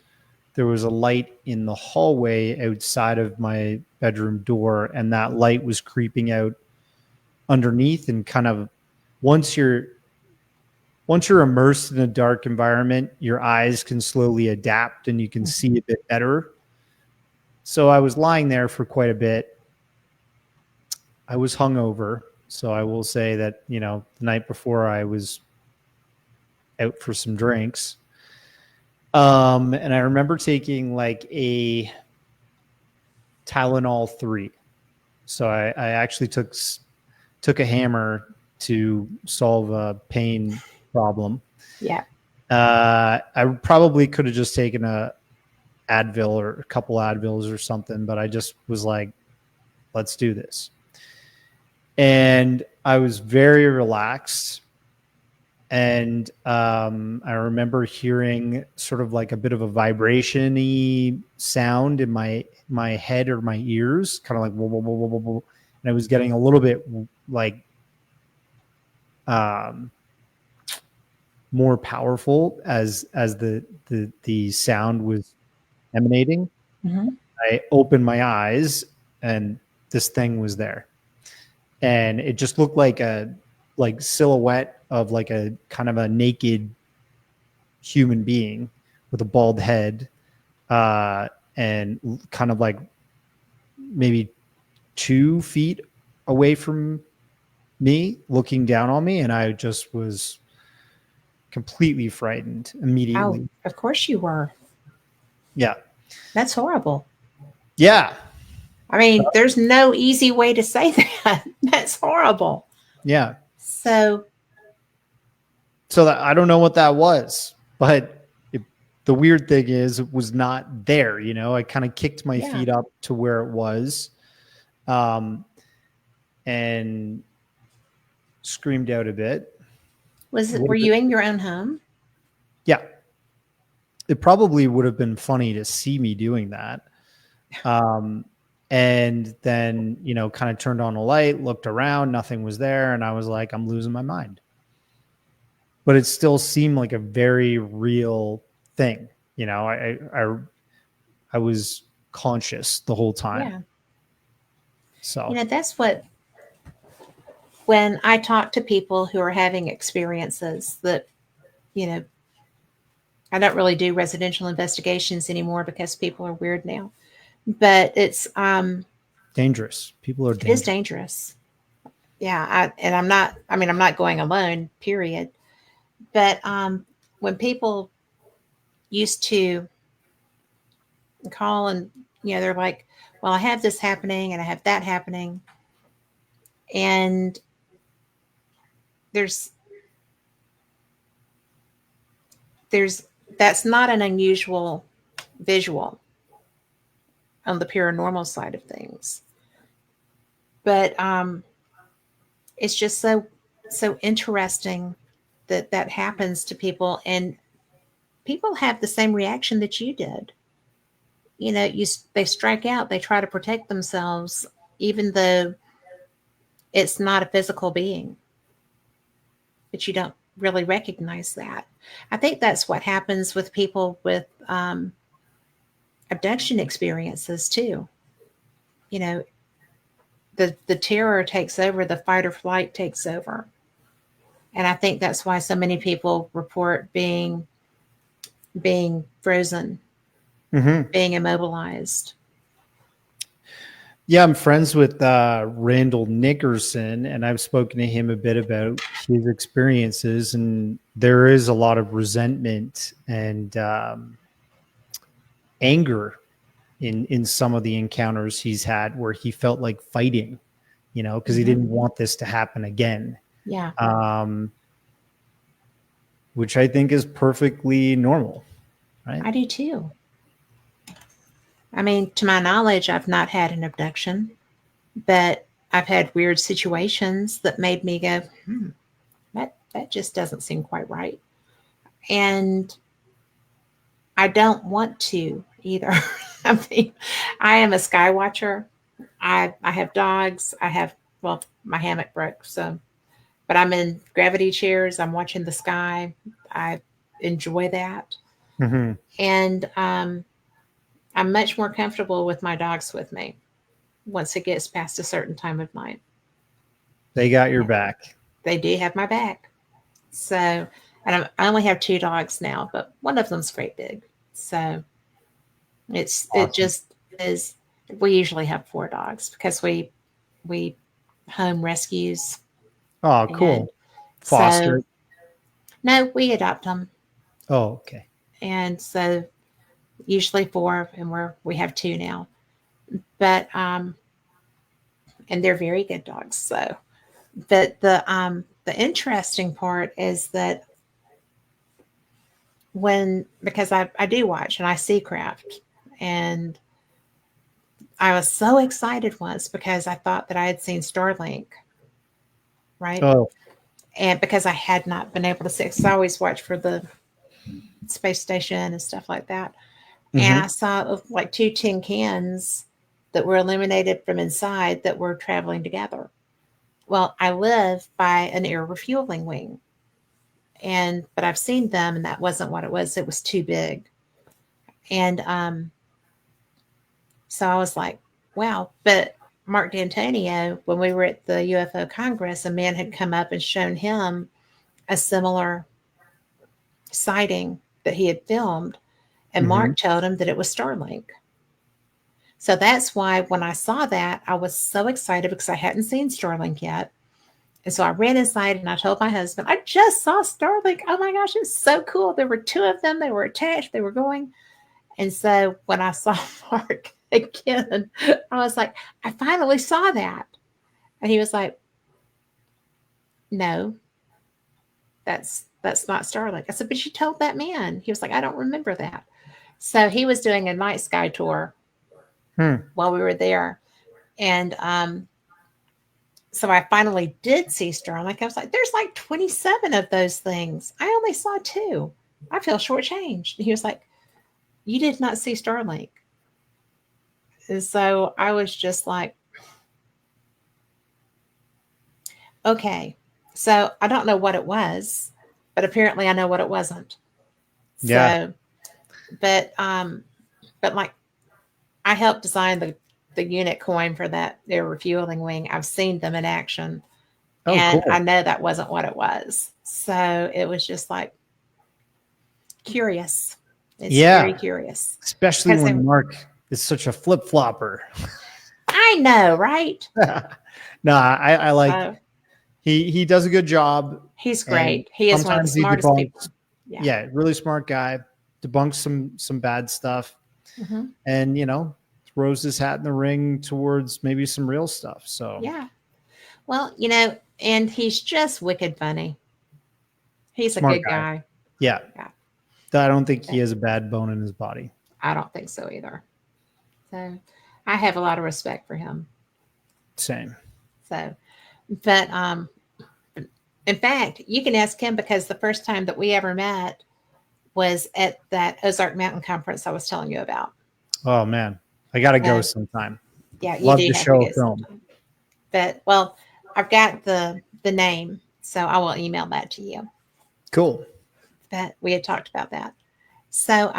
there was a light in the hallway outside of my bedroom door, and that light was creeping out underneath. And kind of once you're immersed in a dark environment, your eyes can slowly adapt and you can see a bit better. So I was lying there for quite a bit. I was hungover, so I will say that, the night before I was out for some drinks. And I remember taking like a Tylenol 3. So I actually took a hammer to solve a pain problem. yeah. I probably could have just taken a Advil or a couple Advils or something, but I just was like, let's do this. And I was very relaxed. And I remember hearing sort of like a bit of a vibration-y sound in my head or my ears, kind of like whoa, whoa, whoa, whoa, whoa, whoa. And I was getting a little bit like more powerful as the sound was emanating. Mm-hmm. I opened my eyes and this thing was there. And it just looked like a silhouette of like a kind of a naked human being with a bald head, and kind of like maybe 2 feet away from me, looking down on me. And I just was completely frightened Oh, immediately. of course you were. Yeah. That's horrible. Yeah. I mean, there's no easy way to say that. That's horrible. Yeah. So, So I don't know what that was, but the weird thing is it was not there. I kind of kicked my yeah. feet up to where it was, and screamed out a bit. Were you in your own home? Yeah. It probably would have been funny to see me doing that. And then, kind of turned on a light, looked around, nothing was there. And I was like, I'm losing my mind. But it still seemed like a very real thing. I was conscious the whole time. Yeah. So, That's what, when I talk to people who are having experiences that, you know, I don't really do residential investigations anymore because people are weird now. But Dangerous. People are it is dangerous. dangerous. Yeah, and I'm not. I mean, I'm not going alone. Period. But when people used to call and they're like, "Well, I have this happening and I have that happening," and there's there's that's not an unusual visual on the paranormal side of things. But it's just so interesting that that happens to people, and people have the same reaction that you did. They strike out, they try to protect themselves, even though it's not a physical being, but you don't really recognize that. I think that's what happens with people with abduction experiences too. You know, the terror takes over, the fight or flight takes over. And I think that's why so many people report being frozen, Mm-hmm. being immobilized. Yeah, I'm friends with Randall Nickerson, and I've spoken to him a bit about his experiences. And there is a lot of resentment and anger in some of the encounters he's had, where he felt like fighting, because he Mhm. didn't want this to happen again. Yeah, Which I think is perfectly normal, right? I do too. I mean, to my knowledge, I've not had an abduction, but I've had weird situations that made me go, that just doesn't seem quite right. And I don't want to either. I mean, I am a sky watcher. I have dogs. Well, my hammock broke, so but I'm in gravity chairs. I'm watching the sky. I enjoy that, Mm-hmm. and I'm much more comfortable with my dogs with me once it gets past a certain time of night. They got your back. They do have my back. So, I only have two dogs now, but one of them's great big. So it Awesome. just is. We usually have four dogs because we home rescues, Oh, and cool. so Foster. no, we adopt them, Oh, okay. and so usually four, and we have two now. But and they're very good dogs. So, but the interesting part is that because I do watch and I see craft, and I was so excited once because I thought that I had seen Starlink, right? Oh, And because I had not been able to see, because I always watch for the space station and stuff like that. And mm-hmm. I saw like two tin cans that were illuminated from inside that were traveling together. Well, I live by an air refueling wing, but I've seen them, and that wasn't what it was. It was too big, and so I was like, wow. But Mark D'Antonio, when we were at the UFO Congress, a man had come up and shown him a similar sighting that he had filmed, and Mm-hmm. Mark told him that it was Starlink. So that's why when I saw that, I was so excited because I hadn't seen Starlink yet. And so I ran inside and I told my husband, I just saw Starlink. Oh my gosh, it's so cool. There were two of them. They were attached. They were going. And so when I saw Mark again, I was like, I finally saw that. And he was like, no, that's not Starlink. I said, but you told that man. He was like, I don't remember that. So he was doing a night sky tour Hmm. while we were there. And so I finally did see Starlink. I was like, there's like 27 of those things. I only saw two. I feel shortchanged. And he was like, you did not see Starlink. And so I was just like, okay. So I don't know what it was, but apparently I know what it wasn't. Yeah. So, but like I helped design the unit coin for that their refueling wing. I've seen them in action, Oh, and I cool. know that wasn't what it was. So it was just like, curious. It's very Yeah, curious especially because when Mark is such a flip flopper. I know, right? No, I like So he does a good job, he's and great. He is one of the sometimes he smartest people. debunks. Yeah. Yeah, really smart guy. Debunks some bad stuff, Hmm. and throws his hat in the ring towards maybe some real stuff. So Yeah. Well, and he's just wicked funny. He's a smart good guy. guy. Yeah, Yeah. I don't think he has a bad bone in his body. I don't think so either. So I have a lot of respect for him. Same. So, but in fact, you can ask him because the first time that we ever met was at that Ozark Mountain conference I was telling you about. Oh man, I got to go So, sometime. yeah, you Love do to have to show a get film. sometime. But well, I've got the name, so I will email that to you. Cool. But we had talked about that. So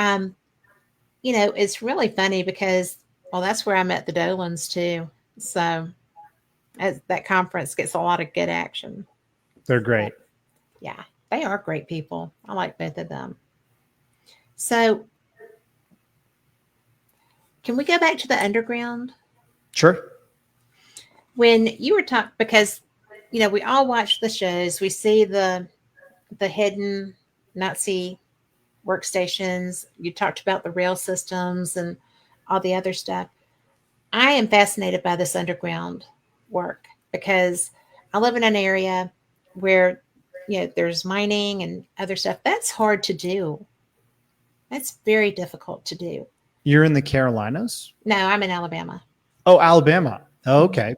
it's really funny because well, that's where I met the Dolans too. So that conference gets a lot of good action. They're But great. yeah, they are great people. I like both of them. So can we go back to the underground? Sure. When you were talking, because we all watch the shows, we see the hidden Nazi workstations. You talked about the rail systems and all the other stuff. I am fascinated by this underground work because I live in an area where there's mining and other stuff. That's hard to do. That's very difficult to do. You're in the Carolinas? No, I'm in Alabama. Oh, Alabama. Oh, Mhm. okay.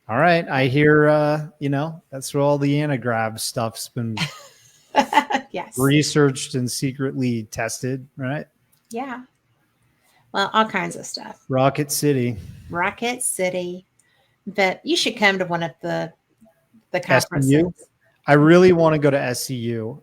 All right. I hear that's where all the antigrav stuff's been Yes. researched and secretly tested, right? Yeah. Well, all kinds of stuff. Rocket City. Rocket City. But you should come to one of the SCU. conferences. I really want to go to SCU.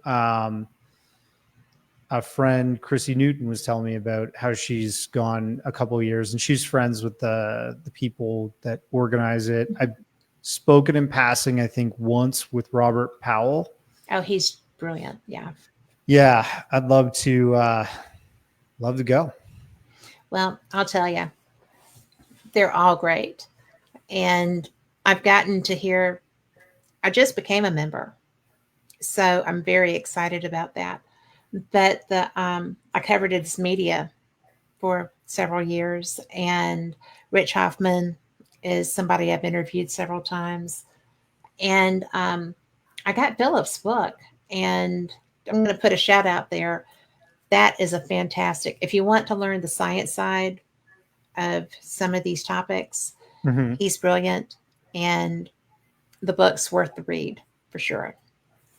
A friend, Chrissy Newton, was telling me about how she's gone a couple of years and she's friends with the people that organize it. I've spoken in passing, I think, once with Robert Powell. Oh, he's brilliant. Yeah. Yeah, I'd love to go. Well, I'll tell you, they're all great. And I've gotten to hear, I just became a member. So I'm very excited about that. But I covered its media for several years, and Rich Hoffman is somebody I've interviewed several times. And I got Philip's book, and I'm going to put a shout out there. That is a fantastic. If you want to learn the science side of some of these topics, Mm-hmm. he's brilliant, and the book's worth the read for sure.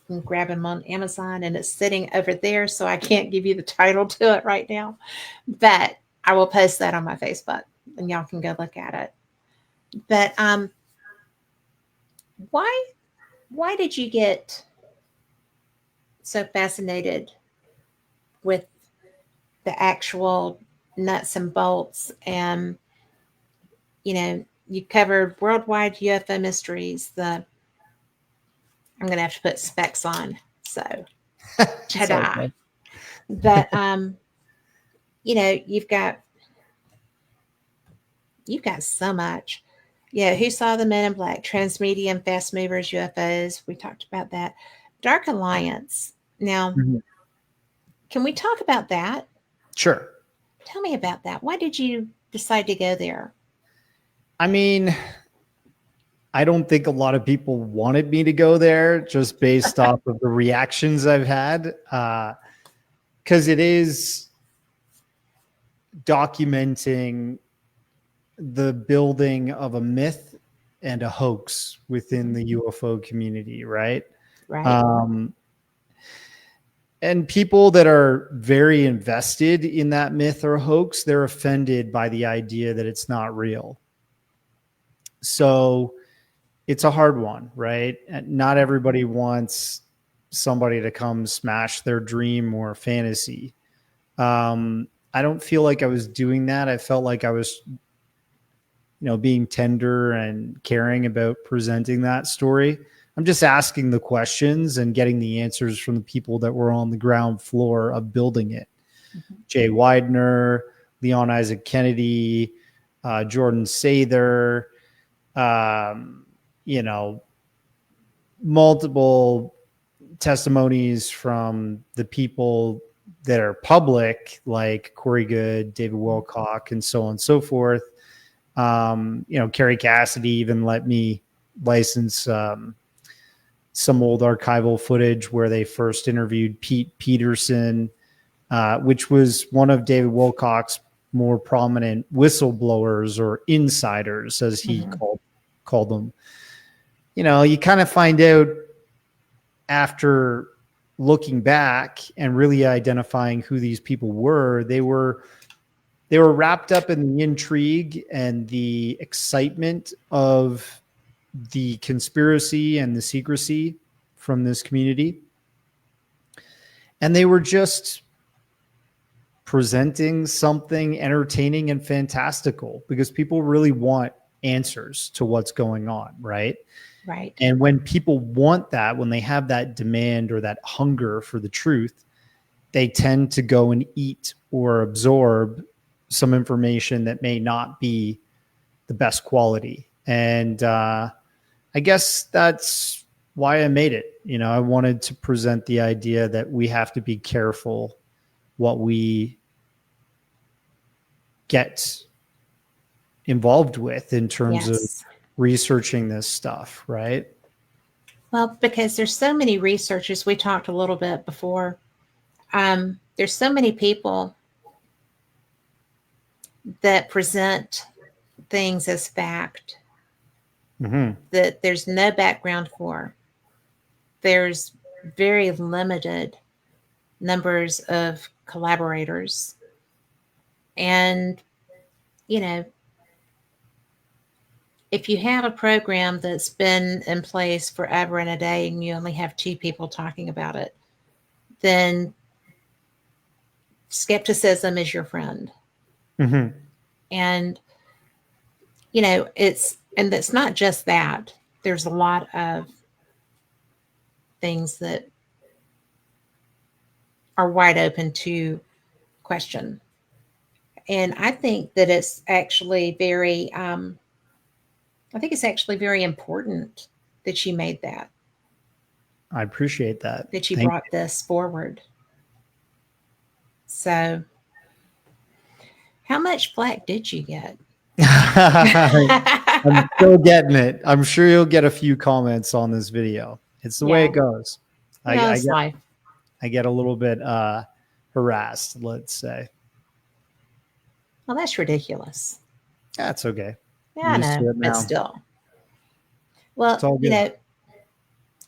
You can grab him on Amazon, and it's sitting over there, so I can't give you the title to it right now, but I will post that on my Facebook, and y'all can go look at it. But why why did you get so fascinated with the actual nuts and bolts? And you covered worldwide UFO mysteries. I'm going to have to put specs on, so ta-da. Okay. But you've got so much. Yeah, who saw the Men in Black, transmedium, fast movers, UFOs? We talked about that. Dark Alliance. Now, Mm-hmm. can we talk about that? Sure. Tell me about that. Why did you decide to go there? I mean, I don't think a lot of people wanted me to go there just based off of the reactions I've had. Because it is documenting the building of a myth and a hoax within the UFO community, right? Right. Um, and people that are very invested in that myth or hoax, they're offended by the idea that it's not real. So it's a hard one, right? And not everybody wants somebody to come smash their dream or fantasy. I don't feel like I was doing that. I felt like I was, being tender and caring about presenting that story. I'm just asking the questions and getting the answers from the people that were on the ground floor of building it. Mhm. Jay Widener, Leon Isaac Kennedy, Jordan Sather, you know, multiple testimonies from the people that are public, like Corey Good, David Wilcock, and so on and so forth. You know, Kerry Cassidy even let me license some old archival footage where they first interviewed Pete Peterson, which was one of David Wilcock's more prominent whistleblowers or insiders, as he called them. You know, you kind of find out after looking back and really identifying who these people were, they were wrapped up in the intrigue and the excitement of the conspiracy and the secrecy from this community. And they were just presenting something entertaining and fantastical because people really want answers to what's going on, right? Right. And when people want that, when they have that demand or that hunger for the truth, they tend to go and eat or absorb some information that may not be the best quality. And I guess that's why I made it. You know, I wanted to present the idea that we have to be careful what we get involved with in terms of researching this stuff, right? Well, because there's so many researchers, we talked a little bit before. There's so many people that present things as fact that there's no background for. There's very limited numbers of collaborators. And, you know, if you have a program that's been in place forever and a day and you only have 2 people talking about it, then skepticism is your friend. And, you know, it's not just that. There's a lot of things that are wide open to question. And I think that it's actually very, important that you made that. I appreciate that. That you brought this forward. So, how much flack did you get? I'm still getting it. I'm sure you'll get a few comments on this video. It's the way it goes. It's life. I get a little bit harassed, let's say. Well, that's ridiculous. That's okay. Yeah, I know, but still. Well, you know,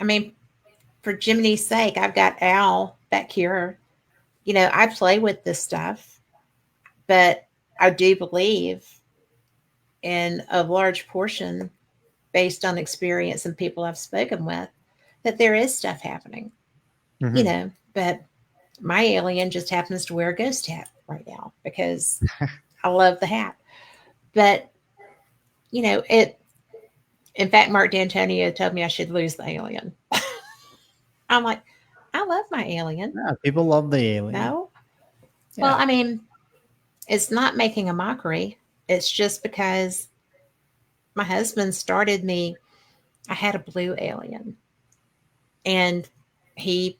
I mean, for Jiminy's sake, I've got Al back here. You know, I play with this stuff, but I do believe in a large portion, based on experience and people I've spoken with, that there is stuff happening. You know, but my alien just happens to wear a ghost hat right now because I love the hat. But, you know, in fact, Mark D'Antonio told me I should lose the alien. I'm like, I love my alien. Yeah, people love the alien. No? Yeah. Well, I mean, it's not making a mockery. It's just because my husband started me. I had a blue alien. And he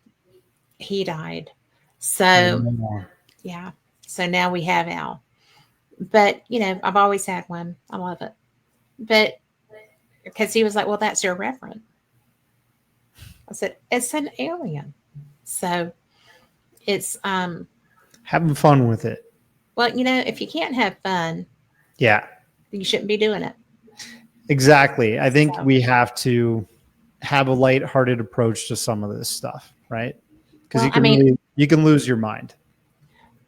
died. So, yeah. So now we have Al. But, you know, I've always had one. I love it. But because he was like, well, that's irreverent. I said, it's an alien. So it's having fun with it. Well, you know, if you can't have fun, yeah, you shouldn't be doing it. Exactly. I think we have to have a lighthearted approach to some of this stuff, right? Because you can lose your mind.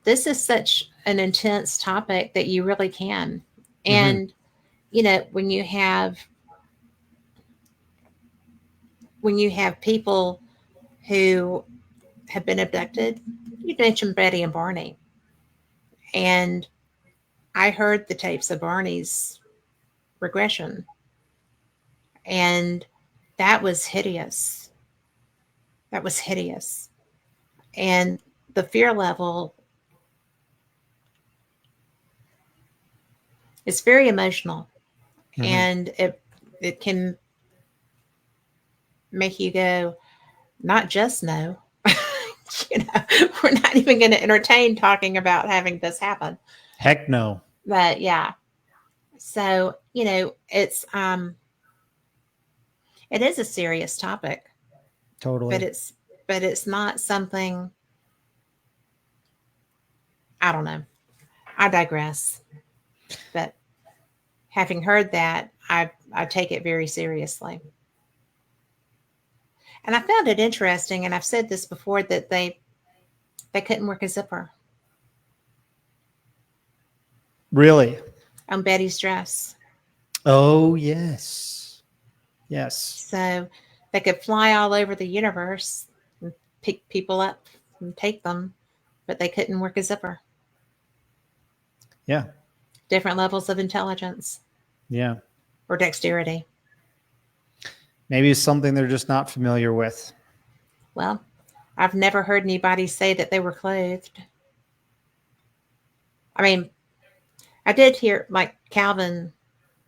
This is such an intense topic that you really can. And, you know, when you have people who have been abducted, you mentioned Betty and Barney. And I heard the tapes of Barney's regression. And that was hideous. That was hideous. And the fear level is very emotional, Mhm. and it can make you go, not just no. We're not even going to entertain talking about having this happen. Heck no. But yeah, so it is a serious topic, but Totally. it's not something. I don't know. I digress. But having heard that, I take it very seriously. And I found it interesting, and I've said this before, that they couldn't work a zipper Really? on Betty's dress. Oh, yes. Yes. So they could fly all over the universe and pick people up and take them, but they couldn't work a zipper. Yeah. Different levels of intelligence Yeah. or dexterity. Maybe it's something they're just not familiar with. Well, I've never heard anybody say that they were clothed. I mean, I did hear like Calvin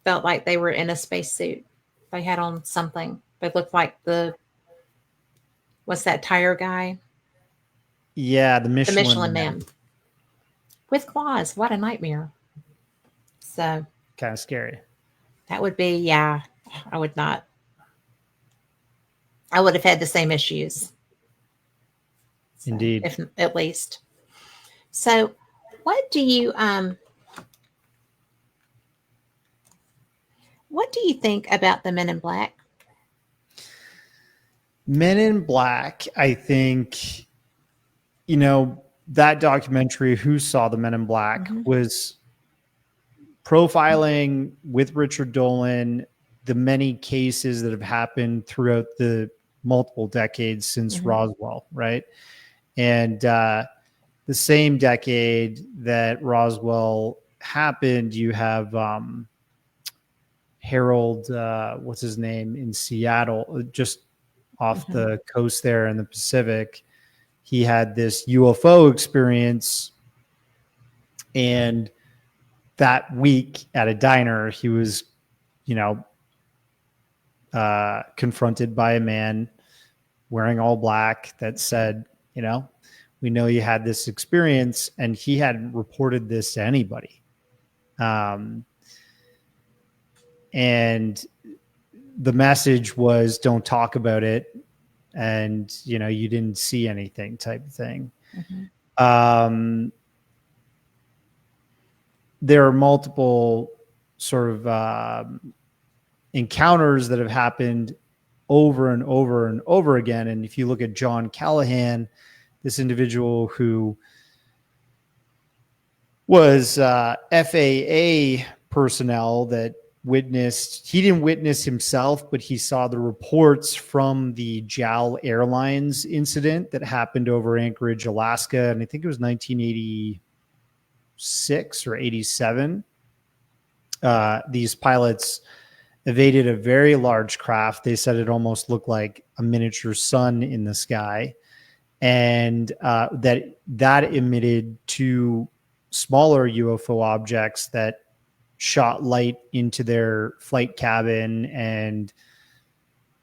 felt like they were in a spacesuit. They had on something. They looked like what's that tire guy? Yeah, the The Michelin Michelin Man. Man with claws. What a nightmare. So Kind of scary. that would be, yeah, I would not. I would have had the same issues. So, Indeed. if at least. So, what do you what do you think about the Men in Black? Men in Black, I think, that documentary, Who Saw the Men in Black, Mm-hmm. was profiling with Richard Dolan the many cases that have happened throughout the multiple decades since Mm-hmm. Roswell, right? And the same decade that Roswell happened, you have Harold, what's his name, in Seattle, just off Mm-hmm. the coast there in the Pacific. He had this UFO experience, and that week at a diner, he was, confronted by a man wearing all black that said, we know you had this experience, and he hadn't reported this to anybody. And the message was, don't talk about it. And, you didn't see anything type of thing. Mm-hmm. There are multiple sort of encounters that have happened over and over and over again. And if you look at John Callahan, this individual who was FAA personnel that he didn't witness himself, but he saw the reports from the JAL Airlines incident that happened over Anchorage, Alaska. And I think it was 1986 or 87. These pilots evaded a very large craft. They said it almost looked like a miniature sun in the sky. And that emitted two smaller UFO objects that shot light into their flight cabin. And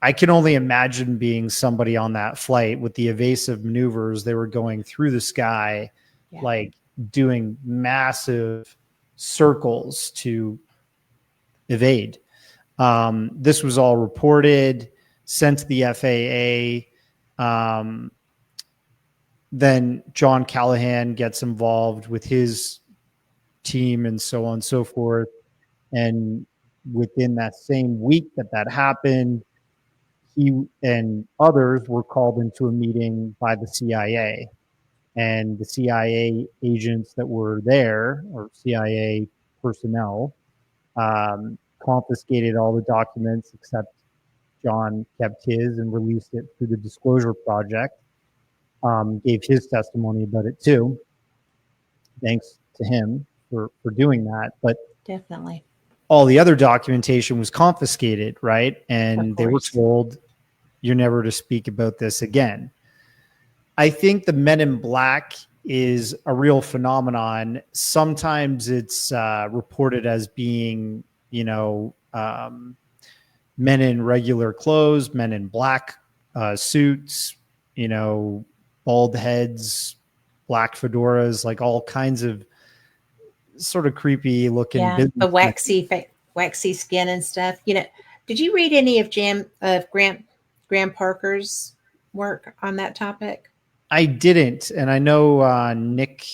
I can only imagine being somebody on that flight with the evasive maneuvers. They were going through the sky, Yeah. like doing massive circles to evade. This was all reported, sent to the FAA. Then John Callahan gets involved with his team and so on and so forth. And within that same week that happened, he and others were called into a meeting by the CIA. And the CIA agents that were there, or CIA personnel, confiscated all the documents except John kept his and released it through the Disclosure Project. Gave his testimony about it too. Thanks to him for doing that. But Definitely. all the other documentation was confiscated, right? Of And they were course. told, you're never to speak about this again. I think the Men in Black is a real phenomenon. Sometimes it's reported as being, men in regular clothes, men in black suits, bald heads, black fedoras, like all kinds of sort of creepy looking Yeah, the businessmen. waxy skin and stuff. Did you read any of Graham Parker's work on that topic? I didn't, and I know Nick,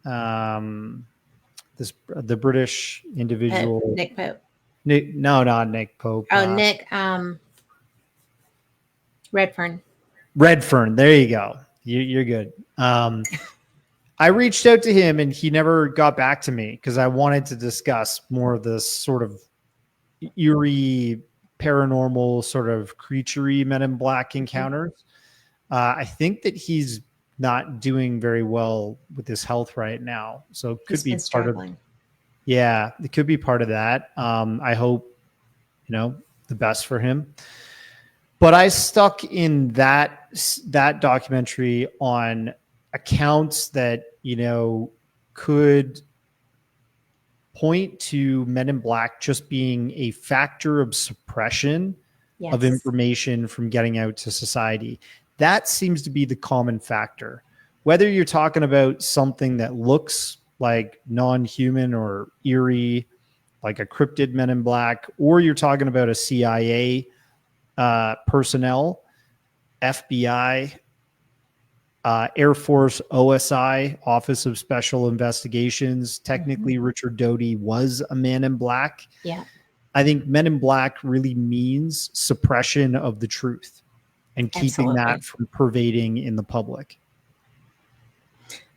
the British individual. Nick Pope. Nick, no, not Nick Pope. Oh, Nick Redfern. Redfern. There you go. You're good. I reached out to him and he never got back to me because I wanted to discuss more of this sort of eerie, paranormal, sort of creaturey Men in Black encounters. I think that he's not doing very well with his health right now, so it could be part of. Yeah, it could be part of that. I hope the best for him. But I stuck in that documentary on accounts that could point to Men in Black just being a factor of suppression of information from getting out to society. That seems to be the common factor. Whether you're talking about something that looks like non-human or eerie, like a cryptid Men in Black, or you're talking about a CIA personnel, FBI, Air Force OSI, Office of Special Investigations. Technically, Richard Doty was a Man in Black. Yeah. I think Men in Black really means suppression of the truth and keeping that from pervading in the public.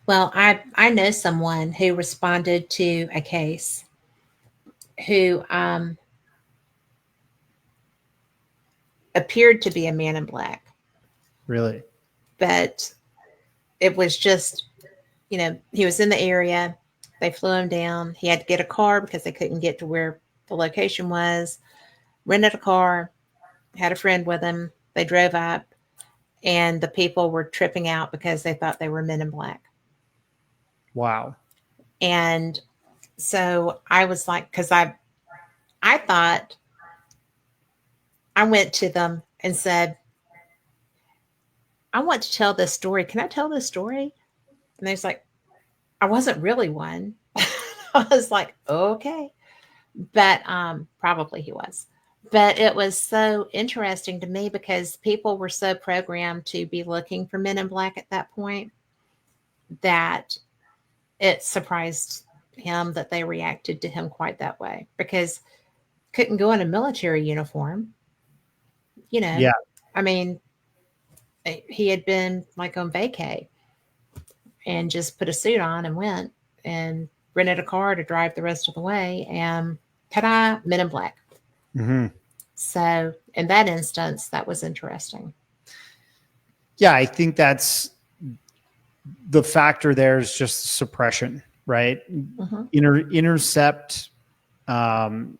Well, I know someone who responded to a case who appeared to be a Man in Black. Really? But it was just, he was in the area. They flew him down. He had to get a car because they couldn't get to where the location was. Rented a car, had a friend with him. They drove up, and the people were tripping out because they thought they were Men in Black. Wow. And so I was like, because I thought, I went to them and said, I want to tell this story. Can I tell this story? And they was like, I wasn't really one. I was like, okay. But probably he was. But it was so interesting to me because people were so programmed to be looking for Men in Black at that point that it surprised him that they reacted to him quite that way, because couldn't go in a military uniform. Yeah. I mean, he had been like on vacay and just put a suit on and went and rented a car to drive the rest of the way, and ta-da, Men in Black. Mm-hmm. So in that instance, that was interesting. Yeah, I think that's the factor there is just suppression, right? Intercept and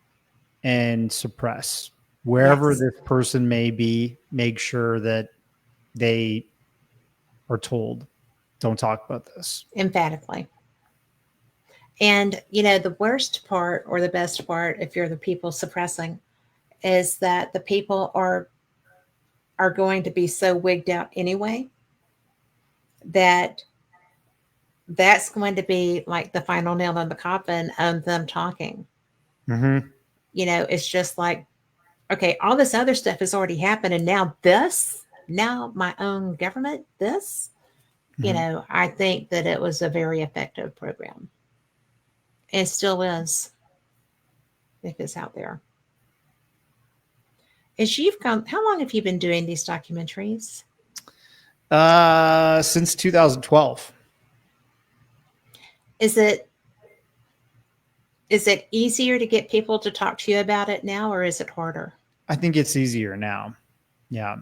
suppress wherever this person may be. Make sure that they are told, don't talk about this. Emphatically. And, the worst part or the best part, if you're the people suppressing, is that the people are going to be so wigged out anyway that that's going to be like the final nail in the coffin of them talking. Mm-hmm. It's just like, okay, all this other stuff has already happened, and now my own government, this, I think that it was a very effective program. It still is, if it's out there. How long have you been doing these documentaries? Since 2012. Is it easier to get people to talk to you about it now, or is it harder? I think it's easier now. Yeah.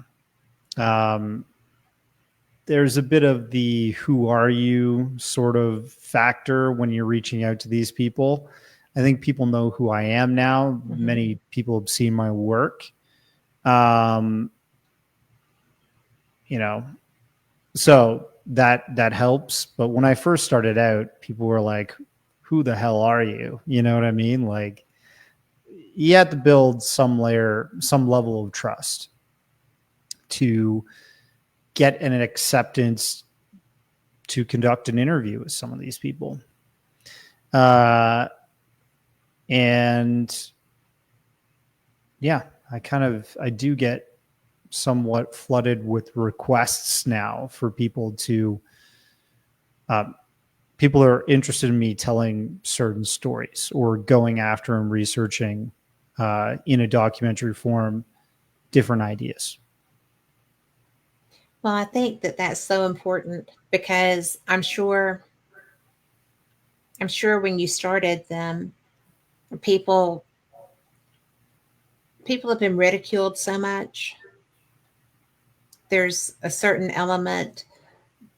There's a bit of the who are you sort of factor when you're reaching out to these people. I think people know who I am now. Mm-hmm. Many people have seen my work. Um, you know, so that helps. But when I first started out, people were like, "Who the hell are you?" You know what I mean? Like, you have to build some level of trust to get an acceptance to conduct an interview with some of these people. And yeah, I do get somewhat flooded with requests now for people to, people are interested in me telling certain stories or going after and researching in a documentary form different ideas. Well, I think that that's so important because I'm sure when you started them, people people have been ridiculed so much. There's a certain element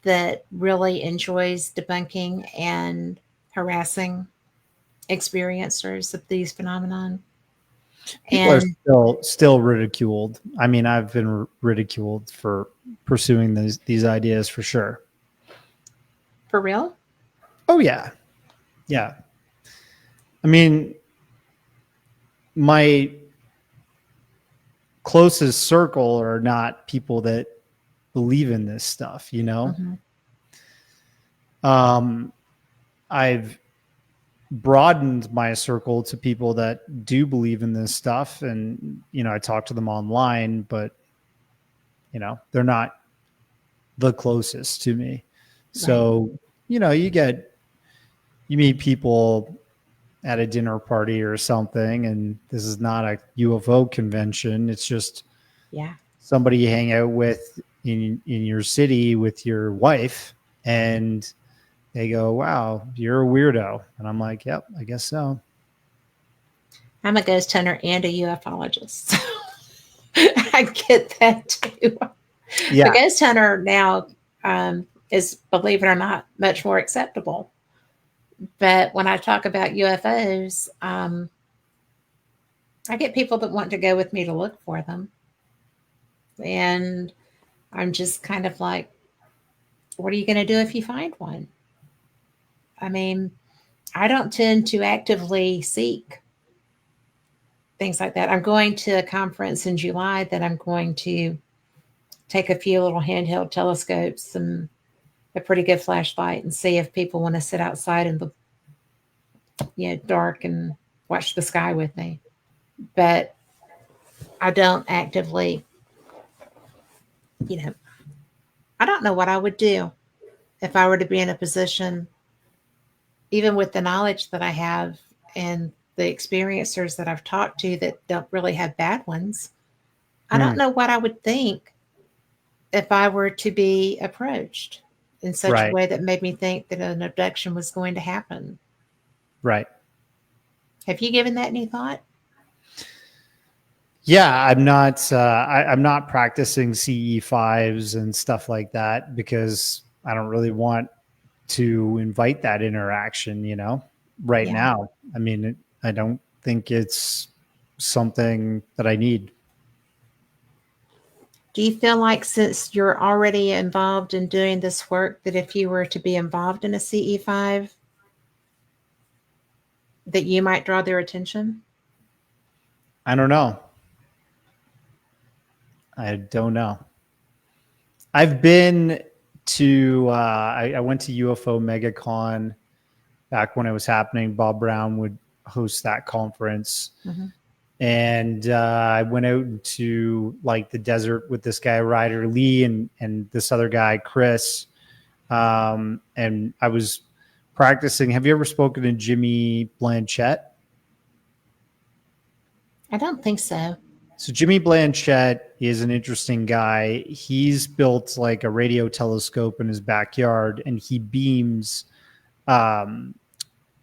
that really enjoys debunking and harassing experiencers of these phenomenon. People are And still ridiculed. I mean, I've been ridiculed for pursuing these ideas for sure. for real, Oh yeah, yeah. I mean, my closest circle are not people that believe in this stuff. You know, mm-hmm. um, I've broadened my circle to people that do believe in this stuff, and I talk to them online, but they're not the closest to me. Right. So you meet people at a dinner party or something, and this is not a UFO convention. It's just Yeah. somebody you hang out with in your city with your wife, and they go, "Wow, you're a weirdo," and I'm like, "Yep, I guess so." I'm a ghost hunter and a ufologist. I get that too. The Yeah, ghost hunter now is, believe it or not, much more acceptable. But when I talk about UFOs, I get people that want to go with me to look for them. And I'm just kind of like, what are you going to do if you find one? I mean, I don't tend to actively seek things like that. I'm going to a conference in July that I'm going to take a few little handheld telescopes and a pretty good flashlight and see if people want to sit outside in the dark and watch the sky with me. But I don't actively, you know, I don't know what I would do if I were to be in a position, even with the knowledge that I have and the experiencers that I've talked to that don't really have bad ones. I don't know what I would think if I were to be approached in such a right, way that made me think that an abduction was going to happen. right. Have you given that any thought? Yeah, I'm not practicing CE5s and stuff like that because I don't really want to invite that interaction, right Yeah. now. I mean, I don't think it's something that I need. Do you feel like since you're already involved in doing this work, that if you were to be involved in a CE5, that you might draw their attention? I don't know. I don't know. I've been to, I went to UFO MegaCon back when it was happening. Bob Brown would host that conference. Mm-hmm. And I went out to like the desert with this guy Ryder Lee and this other guy Chris, and I was practicing. Have you ever spoken to Jimmy Blanchette? I don't think so. So Jimmy Blanchette is an interesting guy. He's built like a radio telescope in his backyard, and he beams um,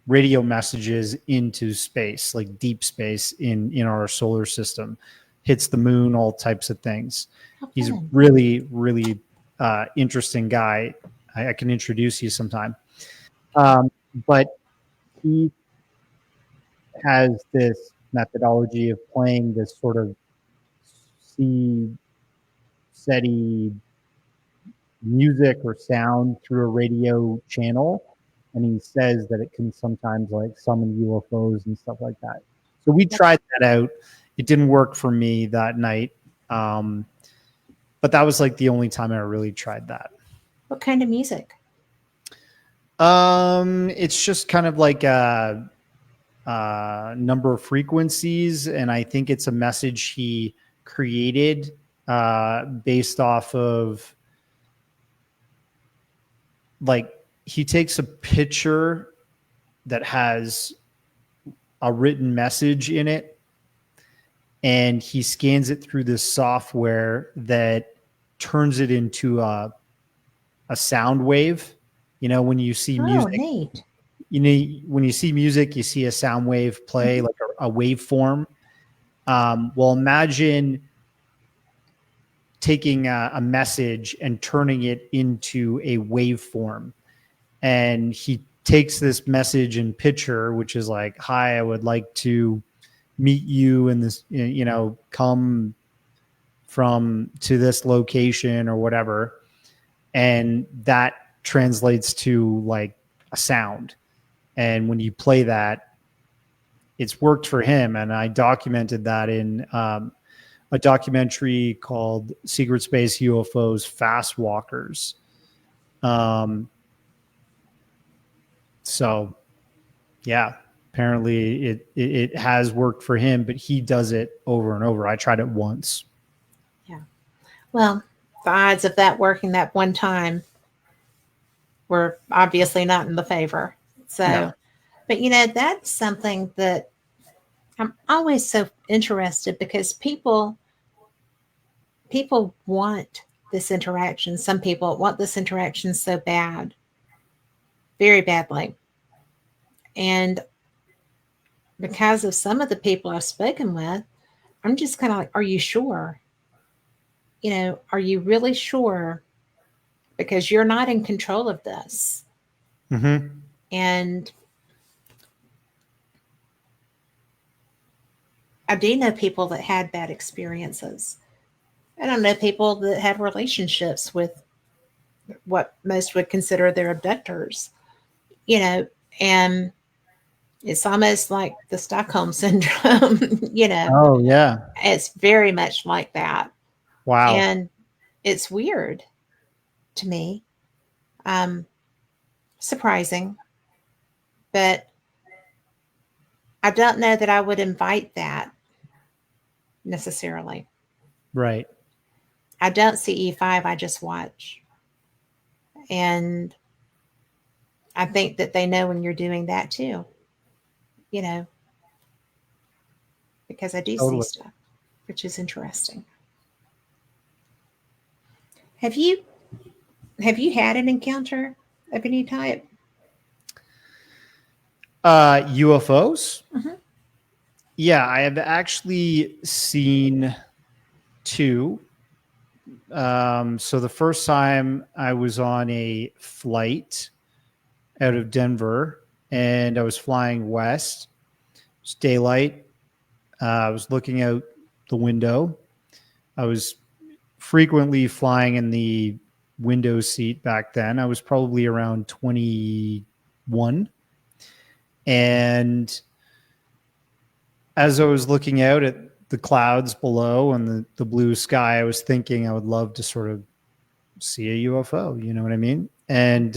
radio messages into space, like deep space in our solar system, hits the moon, all types of things. How He's a fun. really, really interesting guy. I can introduce you sometime. But he has this methodology of playing this sort of C SETI music or sound through a radio channel, and he says that it can sometimes like summon UFOs and stuff like that. So we tried that out. It didn't work for me that night, but that was like the only time I really tried that. What kind of music? It's just kind of like a number of frequencies, and I think it's a message he created based off of, like, he takes a picture that has a written message in it, and he scans it through this software that turns it into a sound wave. You know, when you see music, neat. you know, when you see music, you see a sound wave play, like a waveform. Well, imagine taking a message and turning it into a waveform. And he takes this message and picture, which is like, "Hi, I would like to meet you in this, you know, come from to this location," or whatever. And that translates to like a sound. And when you play that, it's worked for him. And I documented that in a documentary called Secret Space UFOs Fast Walkers. So yeah, apparently it has worked for him, but he does it over and over. I tried it once. Yeah. Well, the odds of that working that one time were obviously not in the favor. So, No. but you know, that's something that I'm always so interested, because people want this interaction. Some people want this interaction so bad, very badly. And because of some of the people I've spoken with, I'm just kind of like, are you sure? You know, are you really sure? Because you're not in control of this. Mm-hmm. And I do know people that had bad experiences. I don't know people that had relationships with what most would consider their abductors, you know, and it's almost like the Stockholm syndrome, you know, Oh yeah. it's very much like that. Wow. And it's weird to me, um, surprising, but I don't know that I would invite that necessarily. Right. I don't see E5, I just watch. And I think that they know when you're doing that too, you know, because I do see Totally. stuff, which is interesting. Have you had an encounter of any type? UFOs? Mhm. Yeah, I have actually seen two. So the first time I was on a flight out of Denver, and I was flying west. It was daylight. I was looking out the window. I was frequently flying in the window seat back then. I was probably around 21. And as I was looking out at the clouds below and the blue sky, I was thinking I would love to sort of see a UFO. You know what I mean? And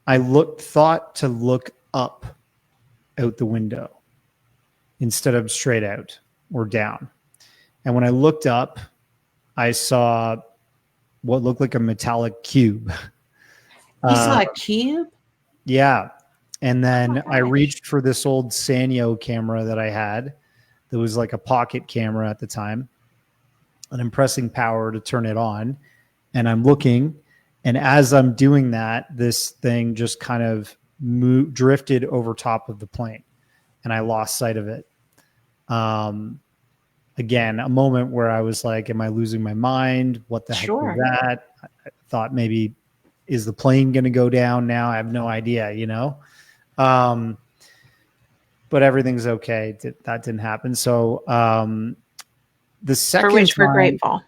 I thought to look up out the window instead of straight out or down. And when I looked up, I saw what looked like a metallic cube. You saw a cube? Yeah. And Oh my then I gosh. reached for this old Sanyo camera that I had that was like a pocket camera at the time. And I'm pressing power to turn it on. And I'm looking. And as I'm doing that, this thing just kind of drifted over top of the plane. And I lost sight of it. Again, a moment where I was like, am I losing my mind? What the heck was Sure. that? I thought maybe, is the plane going to go down now? I have no idea, you know? but everything's okay. That didn't happen. So the For second which we're time, grateful.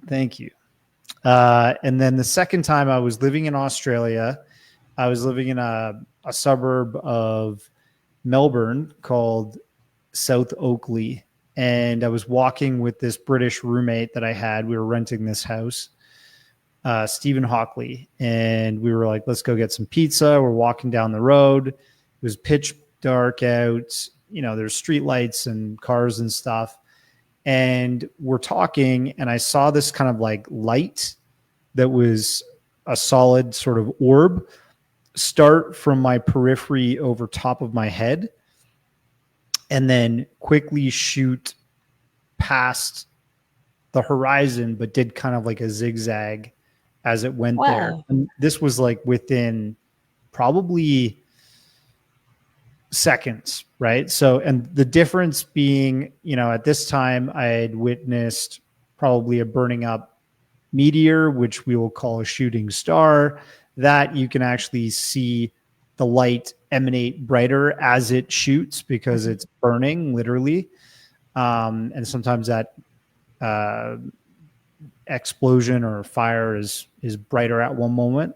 thank you. And then the second time I was living in Australia, I was living in a suburb of Melbourne called South Oakley. And I was walking with this British roommate that I had. We were renting this house, Stephen Hockley. And we were like, let's go get some pizza. We're walking down the road. It was pitch dark out. You know, there's street lights and cars and stuff. And we're talking, and I saw this kind of like light that was a solid sort of orb start from my periphery over top of my head and then quickly shoot past the horizon, but did kind of like a zigzag as it went there. Whoa. And this was like within probably seconds, right? So, and the difference being, you know, at this time I had witnessed probably a burning up meteor, which we will call a shooting star, that you can actually see the light emanate brighter as it shoots because it's burning literally. And sometimes that explosion or fire is brighter at one moment.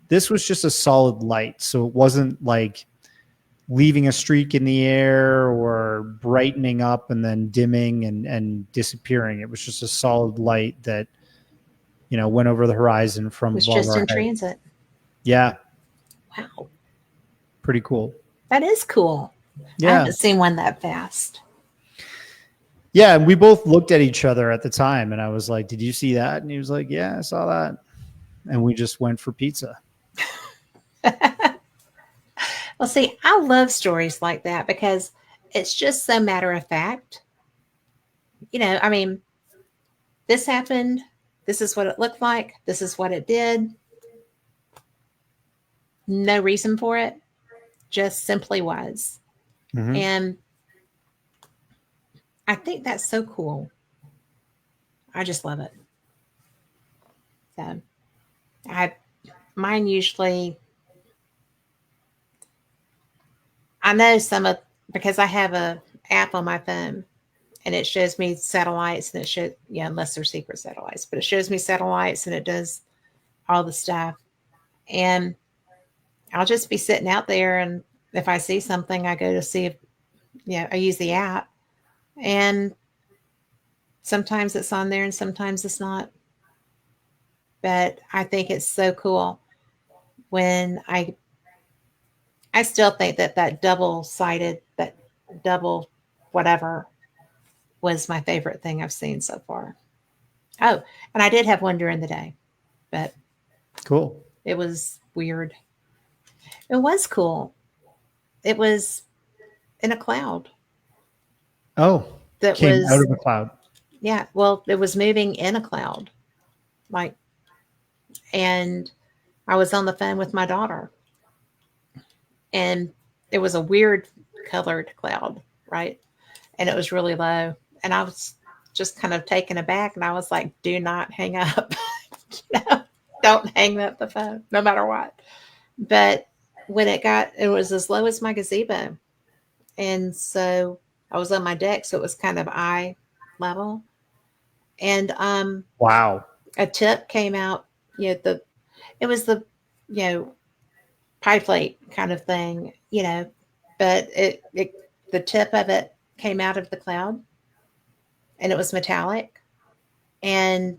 This was just a solid light. So it wasn't like leaving a streak in the air or brightening up and then dimming and disappearing. It was just a solid light that, you know, went over the horizon from It was above just our in head. transit. Yeah, Wow. pretty cool. That is cool. I Yeah. haven't seen one that fast. Yeah, and we both looked at each other at the time, and I was like, "Did you see that?" And he was like, "Yeah, I saw that." And we just went for pizza. Well, see, I love stories like that because it's just so matter of fact. You know, I mean, this happened. This is what it looked like. This is what it did. No reason for it. Just simply was. Mhm. And I think that's so cool. I just love it. So I mine usually I know some of because I have a app on my phone and it shows me satellites and it shows yeah, unless they're secret satellites, but it shows me satellites and it does all the stuff. And I'll just be sitting out there and if I see something I go to see if I use the app and sometimes it's on there and sometimes it's not. But I think it's so cool when I still think that that double sided, that double whatever was my favorite thing I've seen so far. Oh, and I did have one during the day, but Cool. it was weird. It was cool. It was in a cloud Oh, that came out was, of a cloud. yeah, well, it was moving in a cloud. Like, and I was on the phone with my daughter and it was a weird colored cloud, right? And it was really low. And I was just kind of taken aback and I was like, do not hang up. you know, don't hang up the phone, no matter what. But when it was as low as my gazebo. And so I was on my deck, so it was kind of eye level. And Wow. a tip came out, it was the, you know, pie plate kind of thing, but the tip of it came out of the cloud and it was metallic. And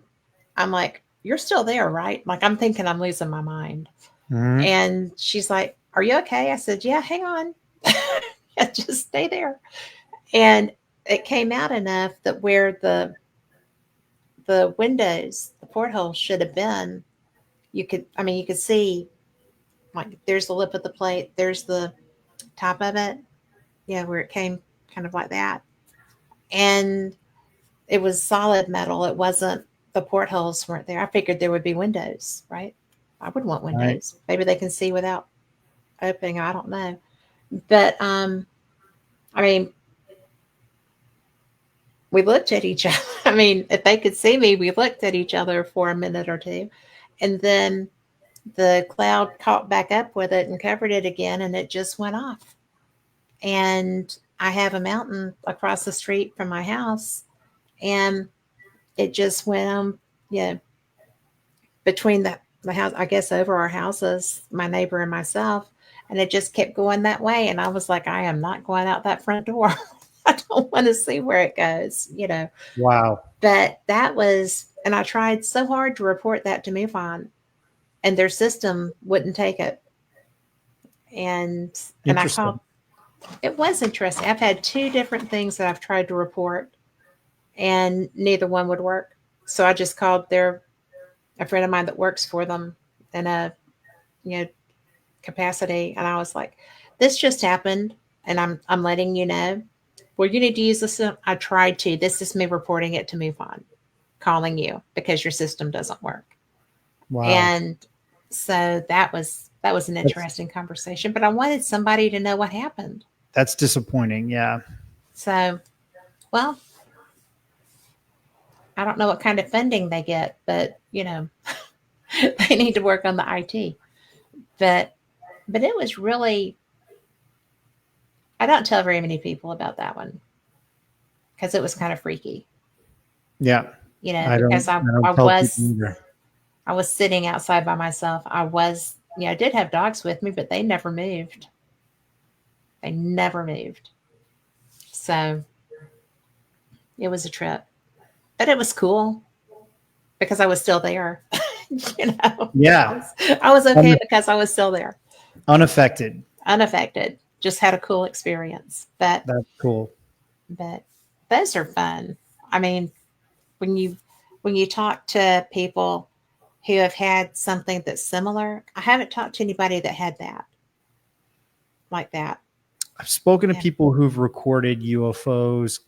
I'm like, you're still there, right? Like, I'm thinking I'm losing my mind. Mhm. And she's like, are you okay? I said, yeah, hang on. Just stay there. And it came out enough that where the windows, the portholes should have been, you could see like there's the lip of the plate, there's the top of it, where it came kind of like that. And it was solid metal. It wasn't the portholes weren't there. I figured there would be windows, right? I would want Right. windows. Maybe they can see without opening. I don't know. But I mean, we looked at each other. I mean, if they could see me, we looked at each other for a minute or two. And then the cloud caught back up with it and covered it again and it just went off. and I have a mountain across the street from my house, and it just went you know, between the house, I guess over our houses, my neighbor and myself, and it just kept going that way. And I was like, I am not going out that front door. I don't want to see where it goes, you know. Wow. But that was, and I tried so hard to report that to MUFON, and their system wouldn't take it. And I called. Interesting. It was interesting. I've had two different things that I've tried to report, and neither one would work. So I just called a friend of mine that works for them in a you know capacity, and I was like, "This just happened, and I'm letting you know. Well, you need to use this." I tried to. This is me reporting it to MUFON, calling you because your system doesn't work. Wow. And so that was an interesting conversation. But I wanted somebody to know what happened. That's disappointing. Yeah. So, well, I don't know what kind of funding they get, but they need to work on the IT. But it was really, I don't tell very many people about that one because it was kind of freaky, Yeah. because I don't tell people either. I was sitting outside by myself. I did have dogs with me, but they never moved. They never moved. So it was a trip, but it was cool because I was still there. Yeah. I was okay because I was still there, Unaffected. unaffected. Just had a cool experience. That's cool. But those are fun. I mean, when you talk to people who have had something that's similar, I haven't talked to anybody that had that like that. I've spoken to Yeah. people who've recorded UFOs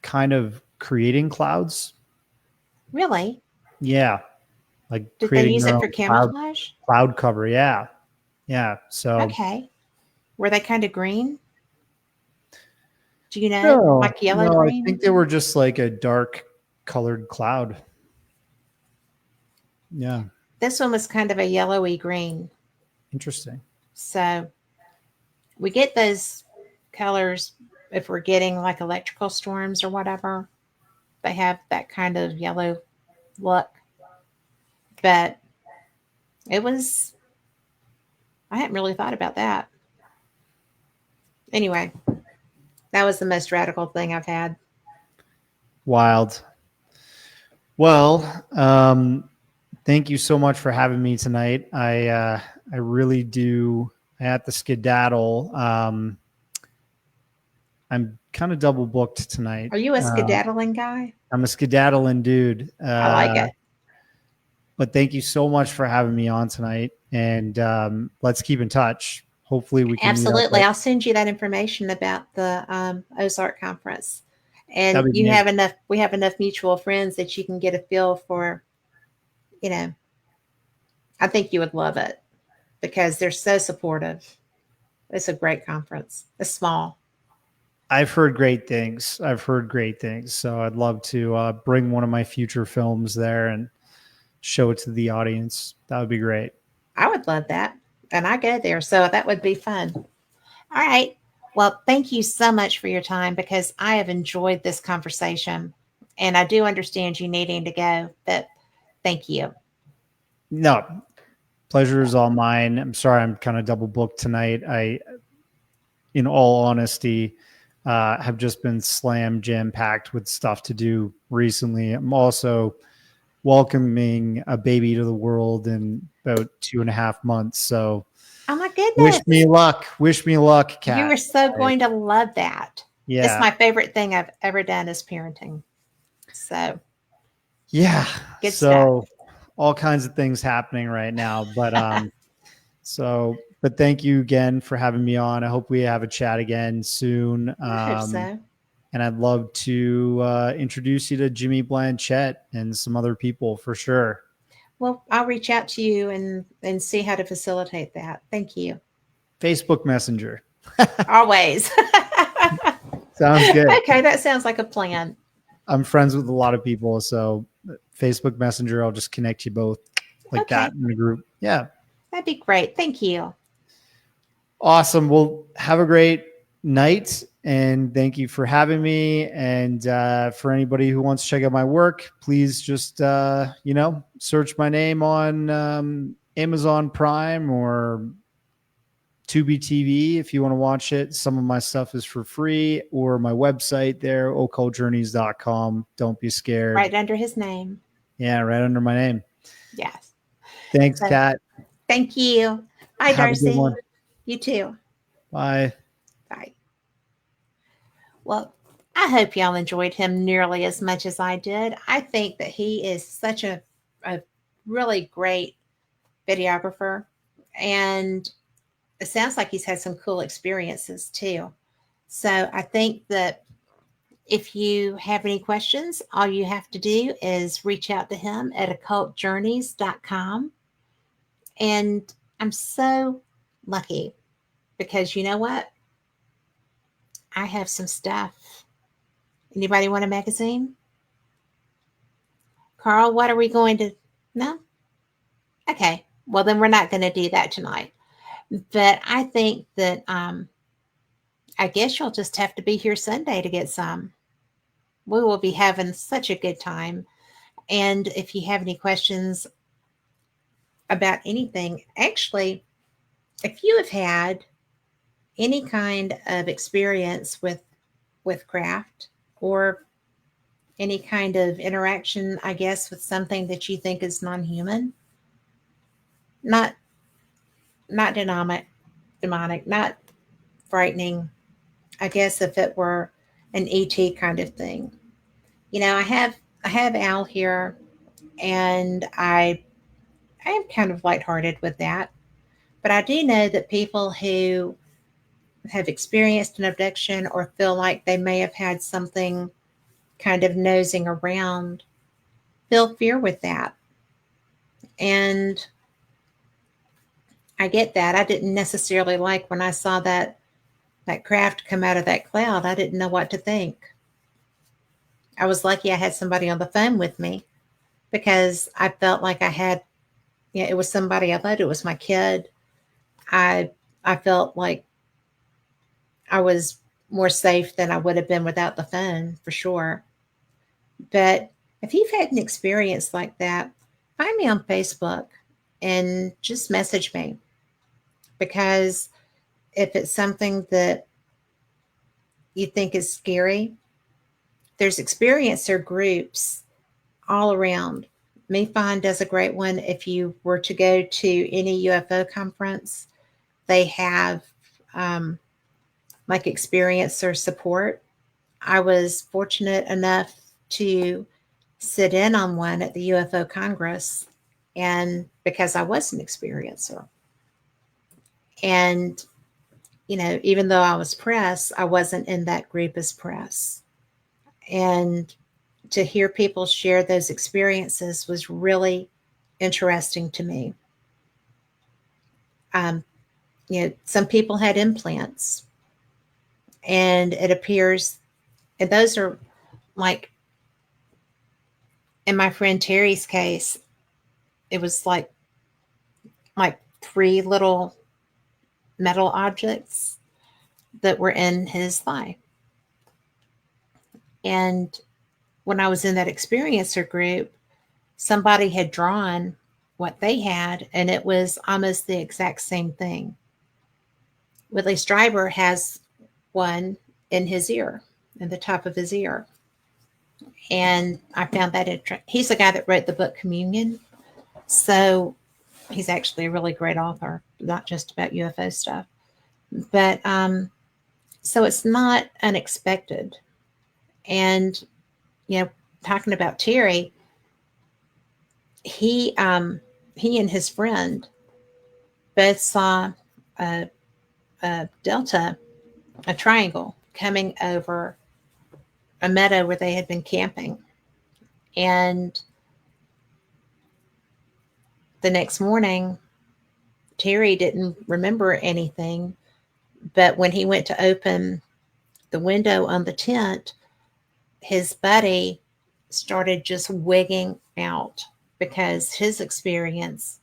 kind of creating clouds. Really? Yeah. Like Did they creating use their it own for camouflage? cloud cover. Yeah. Yeah. So Okay. Were they kind of green? Do you know? no, Like yellow no, I green? think they were just like a dark colored cloud. Yeah. This one was kind of a yellowy green. Interesting. So we get those colors if we're getting like electrical storms or whatever. They have that kind of yellow look. But it was, I hadn't really thought about that. Anyway, that was the most radical thing I've had. Wild. Well, thank you so much for having me tonight. I really do. I have to skedaddle. I'm kind of double booked tonight. Are you a skedaddling guy? I'm a skedaddling dude. I like it. But thank you so much for having me on tonight, and let's keep in touch. Hopefully, we can Absolutely. I'll send you that information about the Ozark conference. And That'd be amazing. we have enough mutual friends that you can get a feel for, you know, I think you would love it because they're so supportive. It's a great conference. It's small. I've heard great things. So I'd love to bring one of my future films there and show it to the audience. That would be great. I would love that. And I go there. So that would be fun. All right. Well, thank you so much for your time because I have enjoyed this conversation. And I do understand you needing to go, but thank you. No, pleasure is all mine. I'm sorry I'm kind of double booked tonight. In all honesty, have just been slam jam packed with stuff to do recently. I'm also welcoming a baby to the world in about 2.5 months. So Oh my goodness. Wish me luck, Kat. You are so going to love that. Yeah. It's my favorite thing I've ever done is parenting. So yeah. good So stuff. all kinds of things happening right now. But but thank you again for having me on. I hope we have a chat again soon. I hope so. And I'd love to introduce you to Jimmy Blanchett and some other people for sure. Well, I'll reach out to you and see how to facilitate that. Thank you. Facebook Messenger. Always. Sounds good. Okay, that sounds like a plan. I'm friends with a lot of people, so Facebook Messenger, I'll just connect you both like that in the group. Yeah. That'd be great. Thank you. Awesome. Well, have a great night, and thank you for having me. And for anybody who wants to check out my work, please just search my name on Amazon Prime or Tubi TV if you want to watch it. Some of my stuff is for free, or my website there, occultjourneys.com. Don't be scared. Right under his name. Yeah, right under my name. Yes. Thanks, So, Kat. thank you. Bye, Have a good Darcy. one. You too. Bye. Bye. Well, I hope y'all enjoyed him nearly as much as I did. I think that he is such a really great videographer, and it sounds like he's had some cool experiences too. So I think that if you have any questions, all you have to do is reach out to him at occultjourneys.com. And I'm so lucky because you know what? I have some stuff. Anybody want a magazine? Carl, what are we going to? No? Okay. Well, then we're not going to do that tonight. But I think that I guess you'll just have to be here Sunday to get some. We will be having such a good time. And if you have any questions about anything, actually, if you have had any kind of experience with craft or any kind of interaction, I guess, with something that you think is non-human, not demonic, not frightening. I guess if it were an ET kind of thing. I have Al here, and I am kind of lighthearted with that. But I do know that people who have experienced an abduction or feel like they may have had something kind of nosing around feel fear with that. And I get that. I didn't necessarily like when I saw that craft come out of that cloud. I didn't know what to think. I was lucky I had somebody on the phone with me because I felt like I had, it was somebody I loved. It was my kid. I I felt like I was more safe than I would have been without the phone for sure. But if you've had an experience like that, find me on Facebook and just message me, because if it's something that you think is scary, there's experiencer groups all around. MeFind does a great one. If you were to go to any UFO conference, they have like experiencer support. I was fortunate enough to sit in on one at the UFO Congress, and because I was an experiencer. And, even though I was press, I wasn't in that group as press. And to hear people share those experiences was really interesting to me. Um, some people had implants, and it appears, and those are like, in my friend Terry's case, it was like three little metal objects that were in his thigh. And when I was in that experiencer group, somebody had drawn what they had, and it was almost the exact same thing. Whitley Strieber has one in his ear, in the top of his ear. And I found that interesting. He's the guy that wrote the book Communion. So he's actually a really great author, not just about UFO stuff. But so it's not unexpected. And, talking about Terry, he and his friend both saw a delta, a triangle coming over a meadow where they had been camping. And the next morning, Terry didn't remember anything, but when he went to open the window on the tent, his buddy started just wigging out because his experience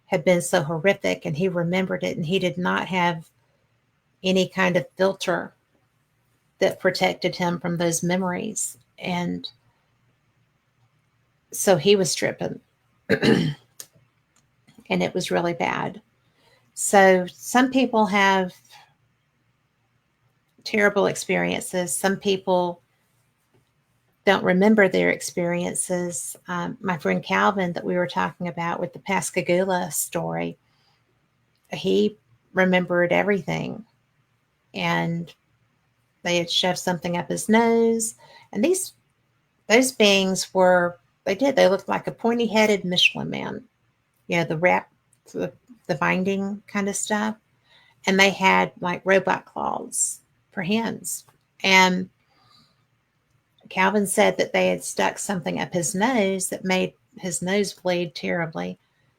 had been so horrific, and he remembered it, and he did not have any kind of filter that protected him from those memories. And so he was tripping, and it was really bad. So some people have terrible experiences. Some people don't remember their experiences. My friend Calvin, that we were talking about with the Pascagoula story, he remembered everything. And they had shoved something up his nose. And those beings they looked like a pointy headed Michelin man. You know, the, the binding kind of stuff. And they had like robot claws for hands. And Calvin said that they had stuck something up his nose that made his nose bleed terribly.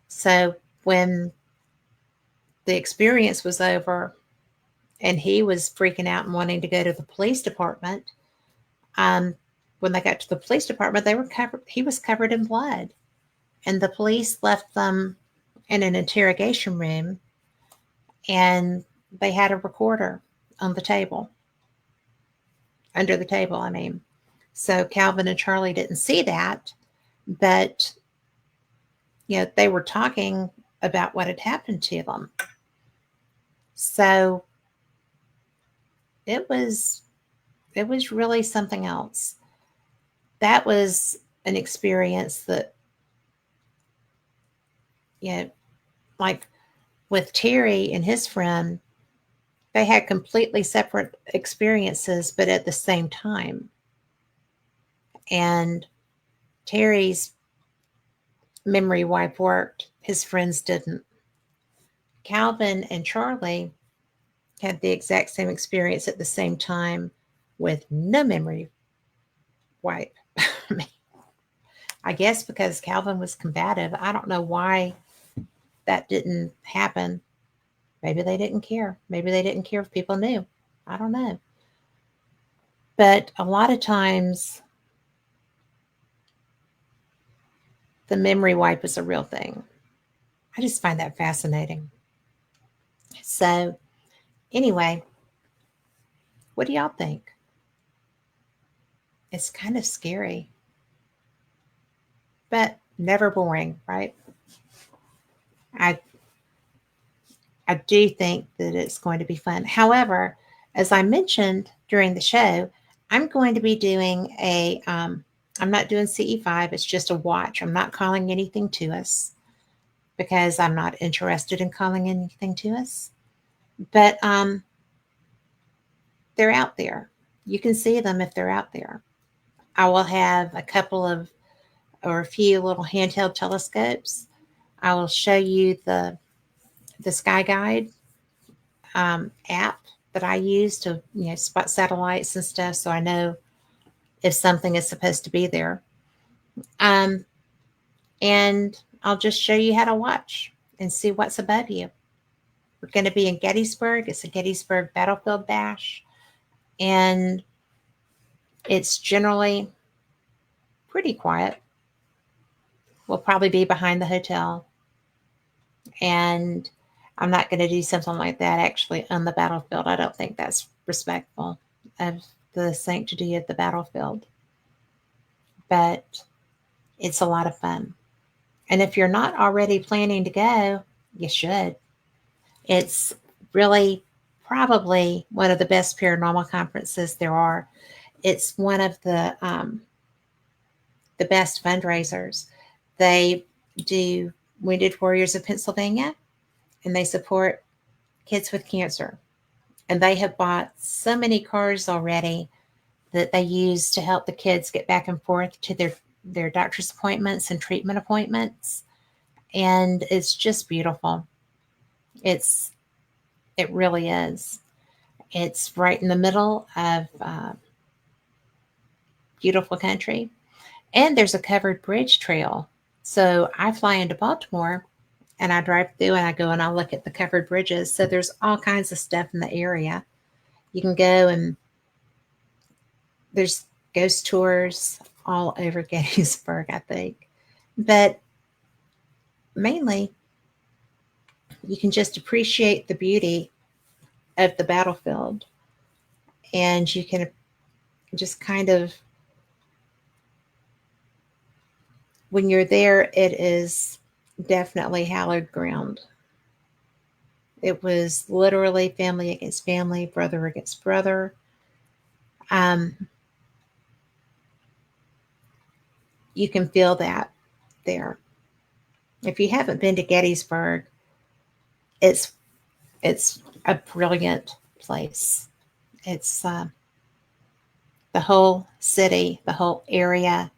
So when the experience was over and he was freaking out and wanting to go to the police department, when they got to the police department, he was covered in blood. And the police left them in an interrogation room, and they had a recorder on the table, under the table, I mean. So Calvin and Charlie didn't see that, but they were talking about what had happened to them. So it was really something else. That was an experience that, like with Terry and his friend, they had completely separate experiences, but at the same time. And Terry's memory wipe worked, his friends didn't. Calvin and Charlie had the exact same experience at the same time with no memory wipe. I guess because Calvin was combative. I don't know why that didn't happen. Maybe they didn't care. Maybe they didn't care if people knew. I don't know. But a lot of times, the memory wipe is a real thing. I just find that fascinating. So, anyway, what do y'all think? It's kind of scary, but never boring, right? I do think that it's going to be fun. However, as I mentioned during the show, I'm going to be doing I'm not doing CE5. It's just a watch. I'm not calling anything to us because I'm not interested in calling anything to us. But they're out there. You can see them if they're out there. I will have a few little handheld telescopes. I will show you the Sky Guide app that I use to spot satellites and stuff, so I know if something is supposed to be there. And I'll just show you how to watch and see what's above you. We're going to be in Gettysburg. It's a Gettysburg Battlefield Bash, and it's generally pretty quiet. We'll probably be behind the hotel, and I'm not going to do something like that actually on the battlefield. I don't think that's respectful of the sanctity of the battlefield. But it's a lot of fun. And if you're not already planning to go, you should. It's really probably one of the best paranormal conferences there are. It's one of the best fundraisers. They do Wounded Warriors of Pennsylvania, and they support kids with cancer. And they have bought so many cars already that they use to help the kids get back and forth to their doctor's appointments and treatment appointments. And it's just beautiful. It really is. It's right in the middle of beautiful country. And there's a covered bridge trail. So I fly into Baltimore and I drive through and I go and I look at the covered bridges. So there's all kinds of stuff in the area. You can go, and there's ghost tours all over Gettysburg, I think. But mainly, you can just appreciate the beauty of the battlefield. And you can just kind of, when you're there, it is definitely hallowed ground. It was literally family against family, brother against brother. Um, you can feel that there. If you haven't been to Gettysburg, it's it's a brilliant place. It's the whole city, the whole area.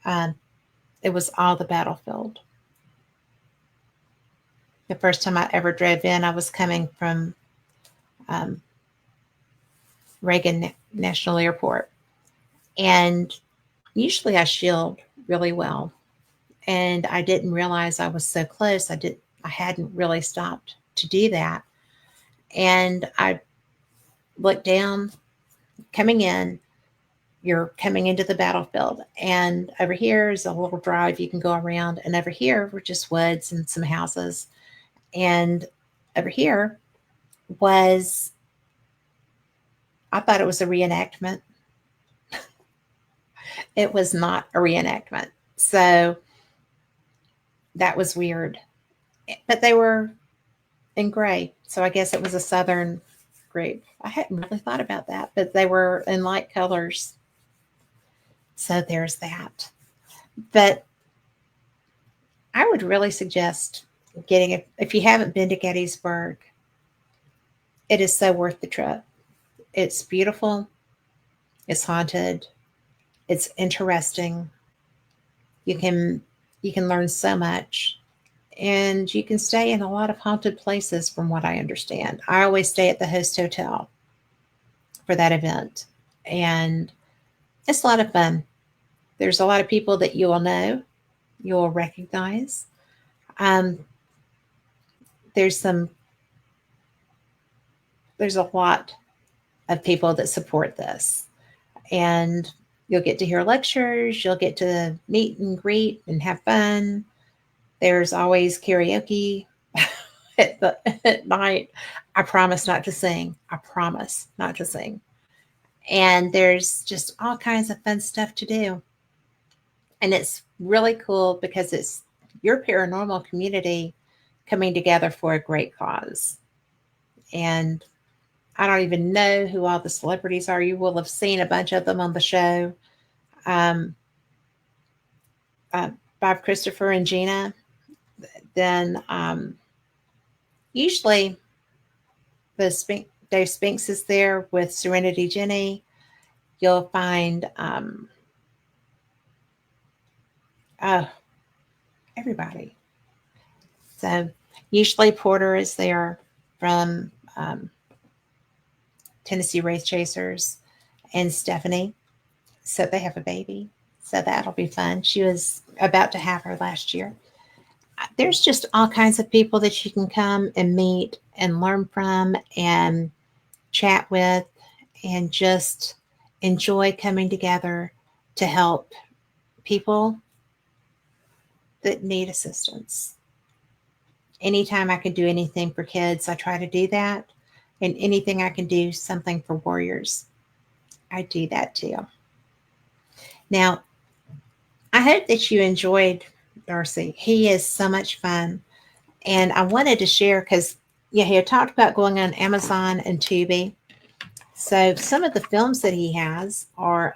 Um, it was all the battlefield. The first time I ever drove in, I was coming from um, Reagan National Airport, and usually I shield really well, and I didn't realize I was so close. I hadn't really stopped to do that, and I looked down coming in. You're coming into the battlefield, and over here is a little drive you can go around, and over here were just woods and some houses, and over here was, I thought it was a reenactment. It was not a reenactment. So that was weird. But they were in gray. So I guess it was a Southern group. I hadn't really thought about that, but they were in light colors. So there's that. But I would really suggest getting it. If you haven't been to Gettysburg, it is so worth the trip. It's beautiful. It's haunted. It's interesting. You can you can learn so much, and you can stay in a lot of haunted places from what I understand. I always stay at the host hotel for that event, and it's a lot of fun. There's a lot of people that you will know, you will recognize. Um, there's some there's a lot of people that support this, and you'll get to hear lectures, you'll get to meet and greet and have fun. There's always karaoke at night. I promise not to sing. I promise not to sing. And there's just all kinds of fun stuff to do. And it's really cool because it's your paranormal community coming together for a great cause. And I don't even know who all the celebrities are. You will have seen a bunch of them on the show. Um, Bob Christopher and Gina. Then usually Dave Spinks is there with Serenity Jenny. You'll find oh, everybody. So usually Porter is there from Tennessee Race Chasers, and Stephanie. So they have a baby. So that'll be fun. She was about to have her last year. There's just all kinds of people that you can come and meet and learn from and chat with and just enjoy coming together to help people that need assistance. Anytime I can do anything for kids, I try to do that. And anything I can do something for warriors, I do that too. Now, I hope that you enjoyed Darcy. He is so much fun. And I wanted to share because, yeah, he had talked about going on Amazon and Tubi. So some of the films that he has are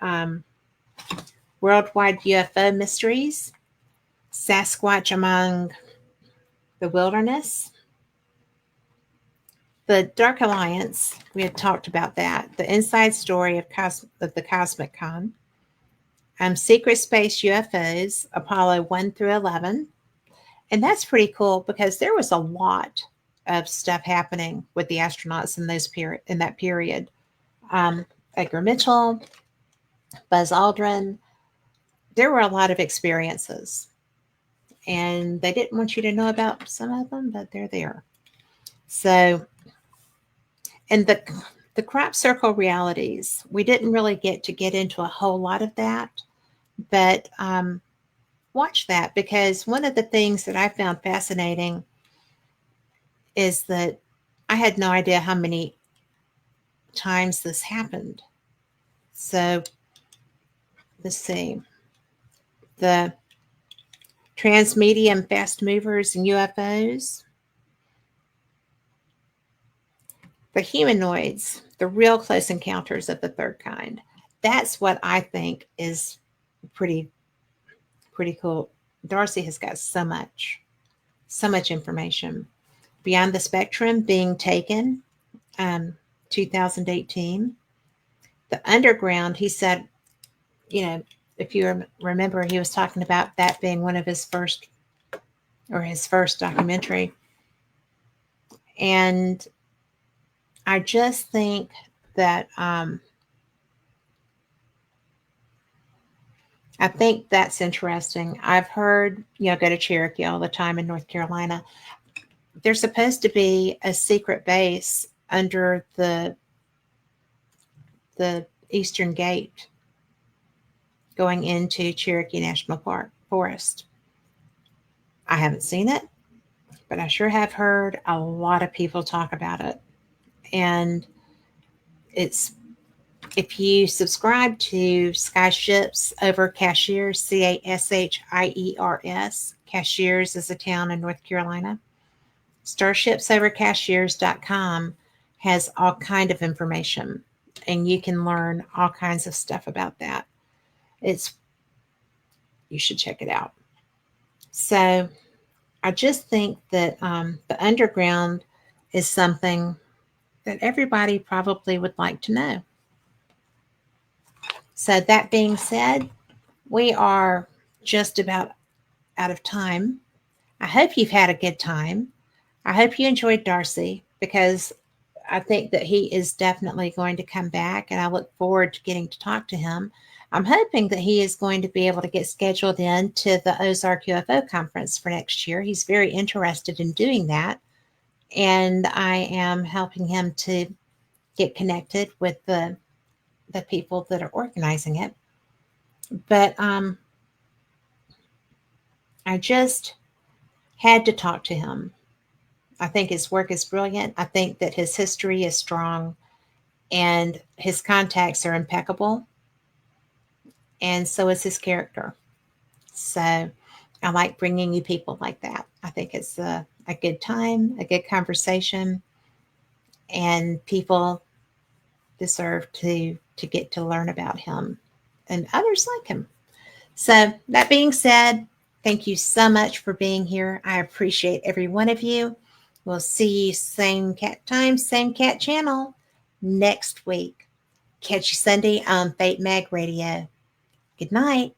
Worldwide UFO Mysteries, Sasquatch Among the Wilderness, The Dark Alliance. We had talked about that. The Inside Story of the Cosmic Con. Secret Space UFOs, Apollo 1 through 11. And that's pretty cool because there was a lot of stuff happening with the astronauts in that period. Edgar Mitchell, Buzz Aldrin, there were a lot of experiences. And they didn't want you to know about some of them, but they're there. So, and the crop circle realities, we didn't really get into a whole lot of that, but watch that because one of the things that I found fascinating is that I had no idea how many times this happened. So let's see. The transmedium fast movers and UFOs, the humanoids, the real close encounters of the third kind. That's what I think is pretty cool. Darcy has got so much information. Beyond the Spectrum being taken, 2018. The Underground, he said, if you remember, he was talking about that being one of his first documentary. And I just think that I think that's interesting. I've heard, go to Cherokee all the time in North Carolina. There's supposed to be a secret base under the Eastern Gate going into Cherokee National Forest. I haven't seen it, but I sure have heard a lot of people talk about it. And it's, if you subscribe to Skyships over Cashiers, Cashiers, Cashiers is a town in North Carolina. Starshipsovercashiers.com has all kind of information, and you can learn all kinds of stuff about that. You should check it out. So I just think that the underground is something that everybody probably would like to know. So that being said, we are just about out of time. I hope you've had a good time. I hope you enjoyed Darcy, because I think that he is definitely going to come back, and I look forward to getting to talk to him. I'm hoping that he is going to be able to get scheduled in to the Ozark UFO conference for next year. He's very interested in doing that, and I am helping him to get connected with the people that are organizing it. But I just had to talk to him. I think his work is brilliant. I think that his history is strong, and his contacts are impeccable, and so is his character. So I like bringing you people like that. I think it's a good time, a good conversation, and people deserve to get to learn about him and others like him. So that being said, thank you so much for being here. I appreciate every one of you. We'll see you same cat time, same cat channel next week. Catch you Sunday on Fate Mag Radio. Good night.